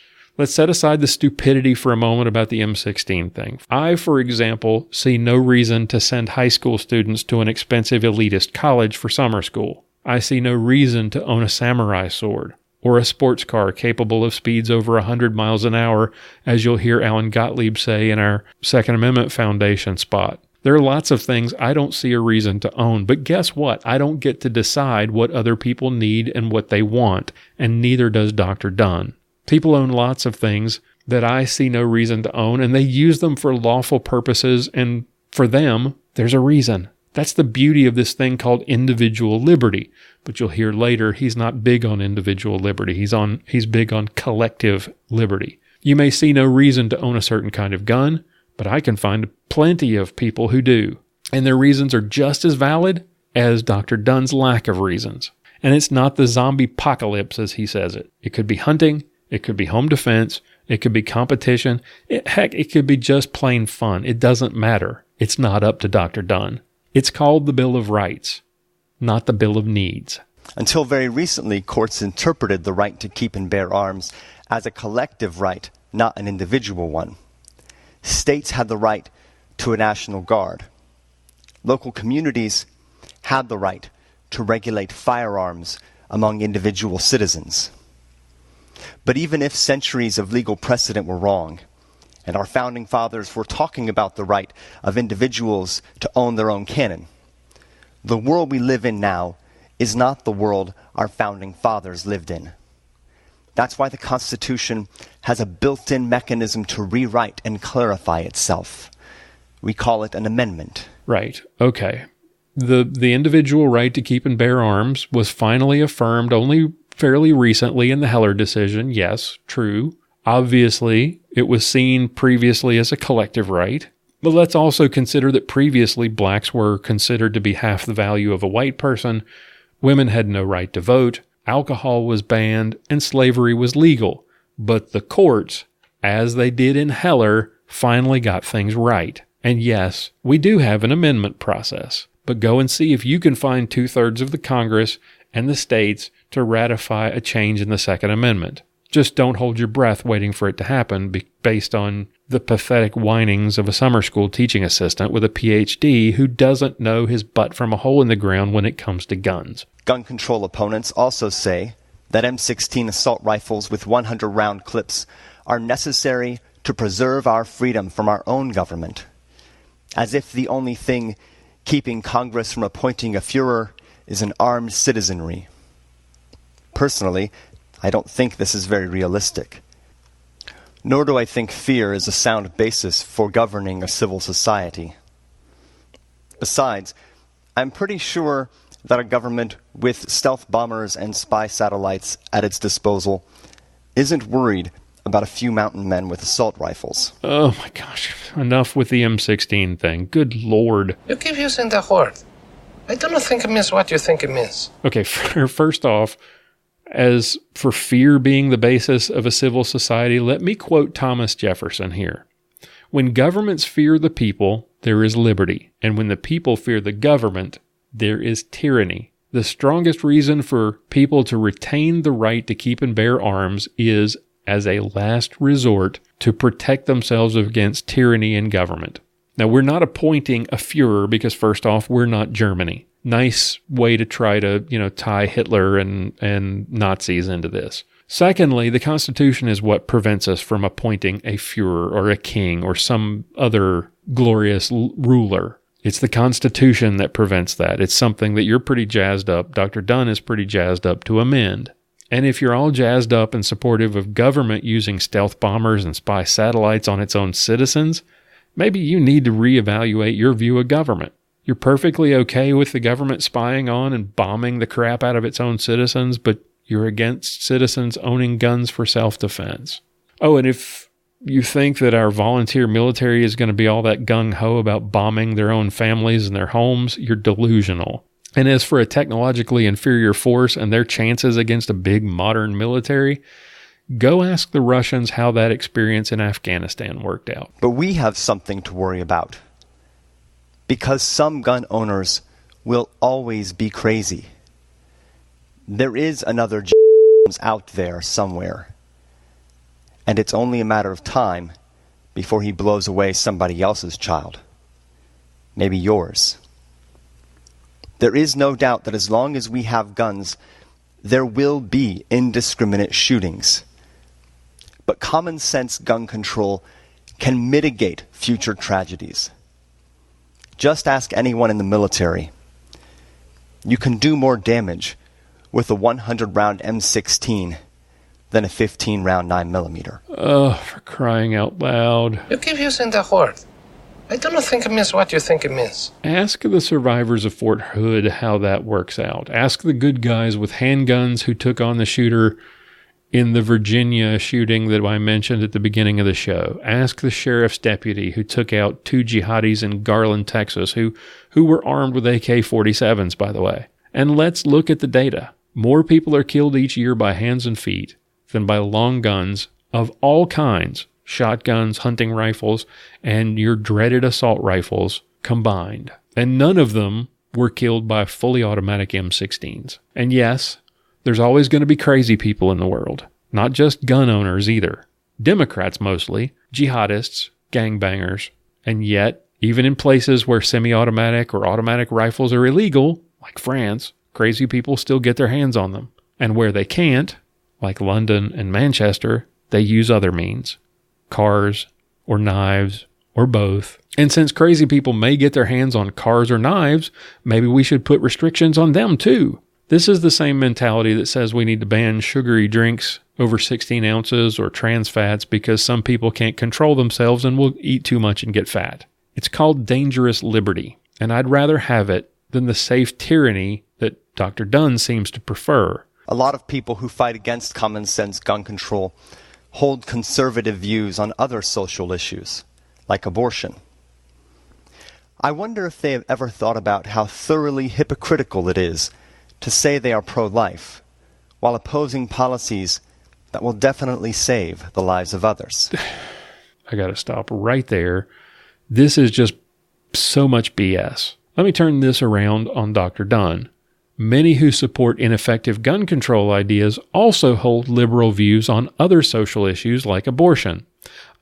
set aside the stupidity for a moment about the M16 thing. I, for example, see no reason to send high school students to an expensive elitist college for summer school. I see no reason to own a samurai sword or a sports car capable of speeds over 100 miles an hour, as you'll hear Alan Gottlieb say in our Second Amendment Foundation spot. There are lots of things I don't see a reason to own, but guess what? I don't get to decide what other people need and what they want, and neither does Dr. Dunn. People own lots of things that I see no reason to own, and they use them for lawful purposes, and for them, there's a reason. That's the beauty of this thing called individual liberty. But you'll hear later, he's not big on individual liberty. He's big on collective liberty. You may see no reason to own a certain kind of gun, but I can find plenty of people who do. And their reasons are just as valid as Dr. Dunn's lack of reasons. And it's not the zombie apocalypse, as he says it. It could be hunting. It could be home defense. It could be competition. Heck, it could be just plain fun. It doesn't matter. It's not up to Dr. Dunn. It's called the Bill of Rights, not the Bill of Needs. Until very recently, courts interpreted the right to keep and bear arms as a collective right, not an individual one. States had the right to a National Guard. Local communities had the right to regulate firearms among individual citizens. But even if centuries of legal precedent were wrong, and our founding fathers were talking about the right of individuals to own their own cannon, the world we live in now is not the world our founding fathers lived in. That's why the Constitution has a built-in mechanism to rewrite and clarify itself. We call it an amendment. Right. Okay. The individual right to keep and bear arms was finally affirmed only fairly recently in the Heller decision. Yes, true. Obviously, it was seen previously as a collective right. But let's also consider that previously blacks were considered to be half the value of a white person, women had no right to vote, alcohol was banned, and slavery was legal. But the courts, as they did in Heller, finally got things right. And yes, we do have an amendment process. But go and see if you can find 2/3 of the Congress and the states to ratify a change in the Second Amendment. Just don't hold your breath waiting for it to happen based on the pathetic whinings of a summer school teaching assistant with a PhD who doesn't know his butt from a hole in the ground when it comes to guns. Gun control opponents also say that M16 assault rifles with 100-round clips are necessary to preserve our freedom from our own government, as if the only thing keeping Congress from appointing a Fuhrer is an armed citizenry. Personally, I don't think this is very realistic. Nor do I think fear is a sound basis for governing a civil society. Besides, I'm pretty sure that a government with stealth bombers and spy satellites at its disposal isn't worried about a few mountain men with assault rifles. Oh my gosh, enough with the M16 thing. Good Lord. You keep using that word. I don't think it means what you think it means. Okay, first off, as for fear being the basis of a civil society, let me quote Thomas Jefferson here. When governments fear the people, there is liberty. And when the people fear the government, there is tyranny. The strongest reason for people to retain the right to keep and bear arms is, as a last resort, to protect themselves against tyranny and government. Now, we're not appointing a Führer because, first off, we're not Germany. Nice way to try to, tie Hitler and Nazis into this. Secondly, the Constitution is what prevents us from appointing a Führer or a king or some other glorious ruler. It's the Constitution that prevents that. It's something that you're pretty jazzed up. Dr. Dunn is pretty jazzed up to amend. And if you're all jazzed up and supportive of government using stealth bombers and spy satellites on its own citizens, maybe you need to reevaluate your view of government. You're perfectly okay with the government spying on and bombing the crap out of its own citizens, but you're against citizens owning guns for self-defense. Oh, and if you think that our volunteer military is going to be all that gung-ho about bombing their own families and their homes, you're delusional. And as for a technologically inferior force and their chances against a big modern military, go ask the Russians how that experience in Afghanistan worked out. But we have something to worry about. Because some gun owners will always be crazy. There is another out there somewhere. And it's only a matter of time before he blows away somebody else's child. Maybe yours. There is no doubt that as long as we have guns, there will be indiscriminate shootings. But common sense gun control can mitigate future tragedies. Just ask anyone in the military. You can do more damage with a 100-round M16 than a 15-round 9mm. Oh, for crying out loud. You keep using that word. I don't think it means what you think it means. Ask the survivors of Fort Hood how that works out. Ask the good guys with handguns who took on the shooter in the Virginia shooting that I mentioned at the beginning of the show. Ask the sheriff's deputy who took out 2 jihadis in Garland, Texas, who were armed with AK-47s, by the way. And let's look at the data. More people are killed each year by hands and feet than by long guns of all kinds, shotguns, hunting rifles, and your dreaded assault rifles combined. And none of them were killed by fully automatic M16s. And yes, there's always going to be crazy people in the world, not just gun owners either. Democrats mostly, jihadists, gangbangers, and yet, even in places where semi-automatic or automatic rifles are illegal, like France, crazy people still get their hands on them. And where they can't, like London and Manchester, they use other means. Cars, or knives, or both. And since crazy people may get their hands on cars or knives, maybe we should put restrictions on them too. This is the same mentality that says we need to ban sugary drinks over 16 ounces or trans fats because some people can't control themselves and will eat too much and get fat. It's called dangerous liberty, and I'd rather have it than the safe tyranny that Dr. Dunn seems to prefer. A lot of people who fight against common sense gun control hold conservative views on other social issues, like abortion. I wonder if they have ever thought about how thoroughly hypocritical it is to say they are pro-life, while opposing policies that will definitely save the lives of others. I gotta stop right there. This is just so much BS. Let me turn this around on Dr. Dunn. Many who support ineffective gun control ideas also hold liberal views on other social issues like abortion.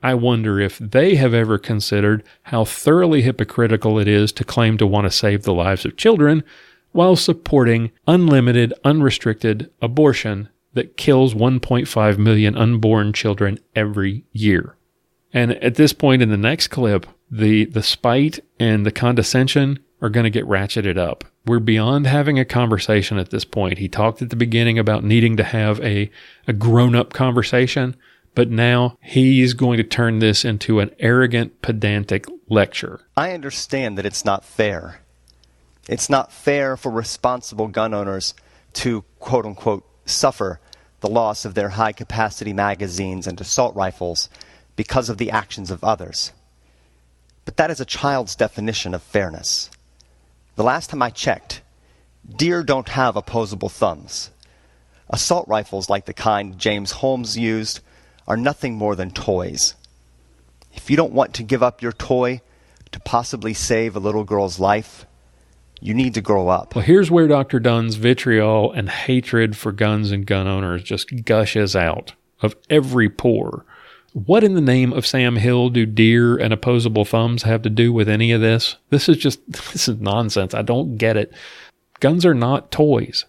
I wonder if they have ever considered how thoroughly hypocritical it is to claim to want to save the lives of children while supporting unlimited, unrestricted abortion that kills 1.5 million unborn children every year. And at this point in the next clip, the spite and the condescension are going to get ratcheted up. We're beyond having a conversation at this point. He talked at the beginning about needing to have a grown-up conversation, but now he's going to turn this into an arrogant, pedantic lecture. I understand that it's not fair. It's not fair for responsible gun owners to, quote-unquote, suffer the loss of their high-capacity magazines and assault rifles because of the actions of others. But that is a child's definition of fairness. The last time I checked, deer don't have opposable thumbs. Assault rifles like the kind James Holmes used are nothing more than toys. If you don't want to give up your toy to possibly save a little girl's life, you need to grow up. Well, here's where Dr. Dunn's vitriol and hatred for guns and gun owners just gushes out of every pore. What in the name of Sam Hill do deer and opposable thumbs have to do with any of this? This is nonsense. I don't get it. Guns are not toys.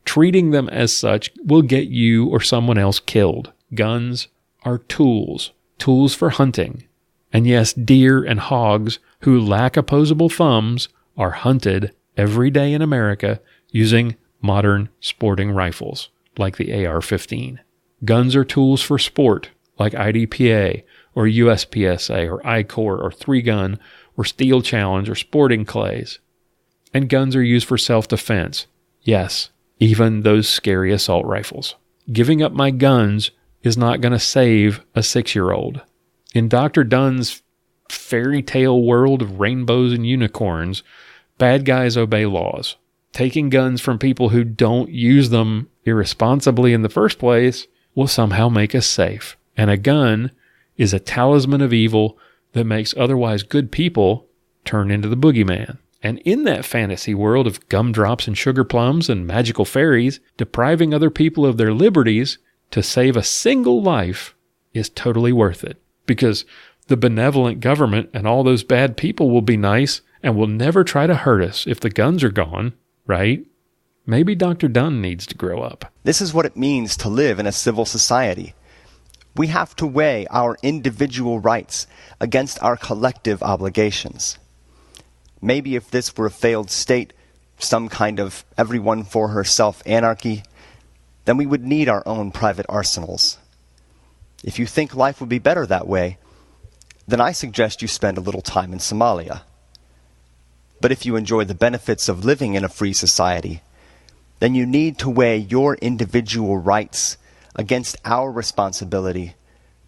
Treating them as such will get you or someone else killed. Guns are tools for hunting. And yes, deer and hogs who lack opposable thumbs are hunted every day in America using modern sporting rifles like the AR-15. Guns are tools for sport like IDPA or USPSA or I-Corps or 3-gun or Steel Challenge or Sporting Clays. And guns are used for self-defense. Yes, even those scary assault rifles. Giving up my guns is not going to save a 6-year-old. In Dr. Dunn's fairy tale world of rainbows and unicorns, bad guys obey laws. Taking guns from people who don't use them irresponsibly in the first place will somehow make us safe. And a gun is a talisman of evil that makes otherwise good people turn into the boogeyman. And in that fantasy world of gumdrops and sugar plums and magical fairies, depriving other people of their liberties to save a single life is totally worth it. Because the benevolent government and all those bad people will be nice and will never try to hurt us if the guns are gone, right? Maybe Dr. Dunn needs to grow up. This is what it means to live in a civil society. We have to weigh our individual rights against our collective obligations. Maybe if this were a failed state, some kind of everyone for herself anarchy, then we would need our own private arsenals. If you think life would be better that way, then I suggest you spend a little time in Somalia. But if you enjoy the benefits of living in a free society, then you need to weigh your individual rights against our responsibility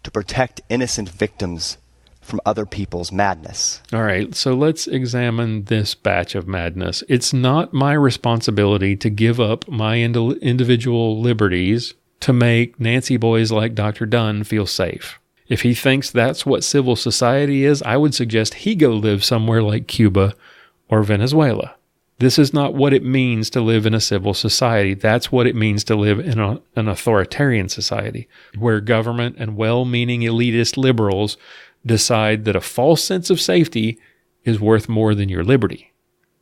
to protect innocent victims from other people's madness. All right, so let's examine this batch of madness. It's not my responsibility to give up my individual liberties to make Nancy boys like Dr. Dunn feel safe. If he thinks that's what civil society is, I would suggest he go live somewhere like Cuba or Venezuela. This is not what it means to live in a civil society. That's what it means to live in an authoritarian society, where government and well-meaning elitist liberals decide that a false sense of safety is worth more than your liberty.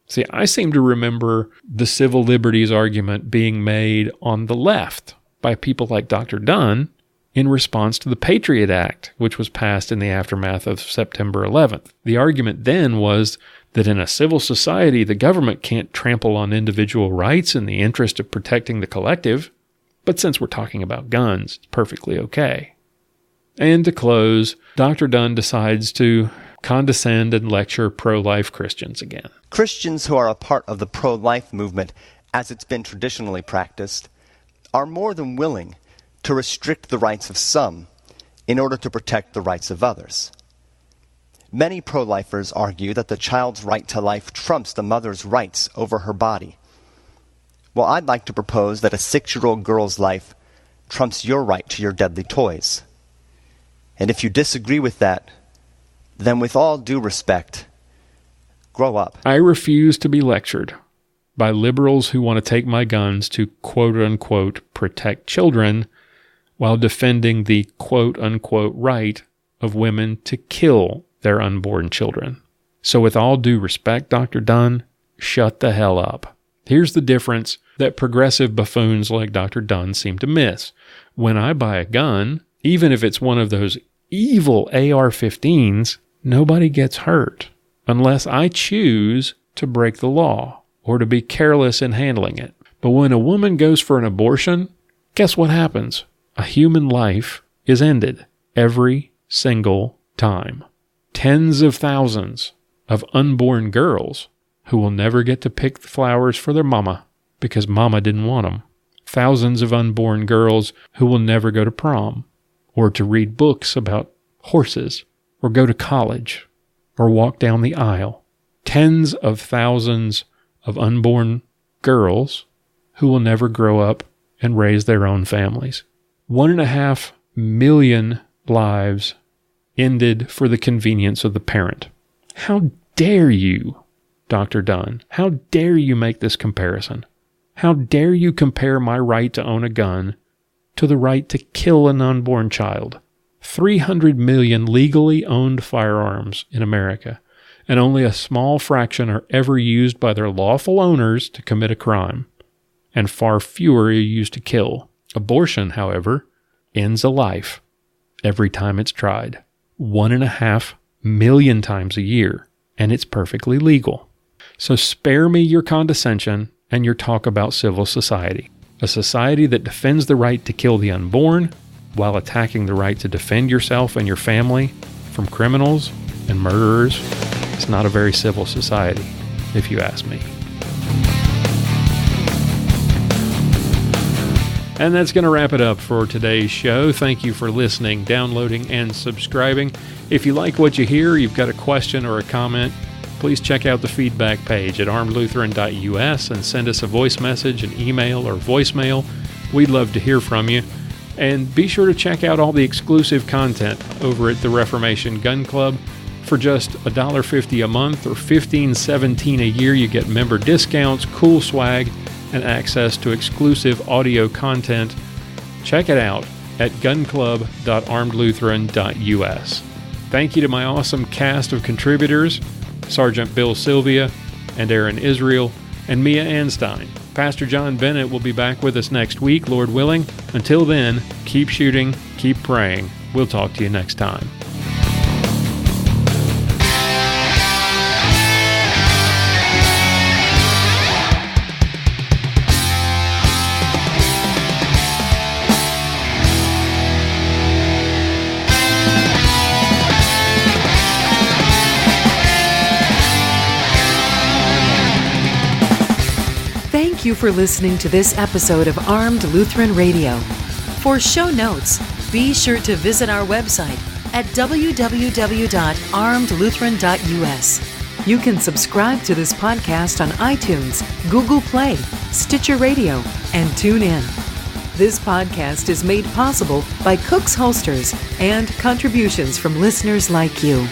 See, I seem to remember the civil liberties argument being made on the left by people like Dr. Dunn in response to the Patriot Act, which was passed in the aftermath of September 11th. The argument then was that in a civil society, the government can't trample on individual rights in the interest of protecting the collective. But since we're talking about guns, it's perfectly okay. And to close, Dr. Dunn decides to condescend and lecture pro-life Christians again. Christians who are a part of the pro-life movement, as it's been traditionally practiced, are more than willing to restrict the rights of some in order to protect the rights of others. Many pro-lifers argue that the child's right to life trumps the mother's rights over her body. Well, I'd like to propose that a 6-year-old girl's life trumps your right to your deadly toys. And if you disagree with that, then with all due respect, grow up. I refuse to be lectured by liberals who want to take my guns to quote-unquote protect children while defending the quote-unquote right of women to kill their unborn children. So with all due respect, Dr. Dunn, shut the hell up. Here's the difference that progressive buffoons like Dr. Dunn seem to miss. When I buy a gun, even if it's one of those evil AR-15s, nobody gets hurt unless I choose to break the law or to be careless in handling it. But when a woman goes for an abortion, guess what happens? A human life is ended every single time. Tens of thousands of unborn girls who will never get to pick the flowers for their mama because mama didn't want them. Thousands of unborn girls who will never go to prom or to read books about horses or go to college or walk down the aisle. Tens of thousands of unborn girls who will never grow up and raise their own families. 1.5 million lives ended for the convenience of the parent. How dare you, Dr. Dunn? How dare you make this comparison? How dare you compare my right to own a gun to the right to kill an unborn child? 300 million legally owned firearms in America, and only a small fraction are ever used by their lawful owners to commit a crime, and far fewer are used to kill. Abortion, however, ends a life every time it's tried. 1.5 million times a year, and it's perfectly legal. So spare me your condescension and your talk about civil society. A society that defends the right to kill the unborn while attacking the right to defend yourself and your family from criminals and murderers is not a very civil society, if you ask me. And that's going to wrap it up for today's show. Thank you for listening, downloading, and subscribing. If you like what you hear, you've got a question or a comment, please check out the feedback page at armedlutheran.us and send us a voice message, an email, or voicemail. We'd love to hear from you. And be sure to check out all the exclusive content over at the Reformation Gun Club. For just $1.50 a month or $15.17 a year, you get member discounts, cool swag, and access to exclusive audio content. Check it out at gunclub.armedlutheran.us. Thank you to my awesome cast of contributors, Sergeant Bill Silvia and Aaron Israel, and Mia Anstine. Pastor John Bennett will be back with us next week, Lord willing. Until then, keep shooting, keep praying. We'll talk to you next time. Thank you for listening to this episode of Armed Lutheran Radio. For show notes, be sure to visit our website at www.armedlutheran.us. You can subscribe to this podcast on iTunes, Google Play, Stitcher Radio, and TuneIn. This podcast is made possible by Cook's Holsters and contributions from listeners like you.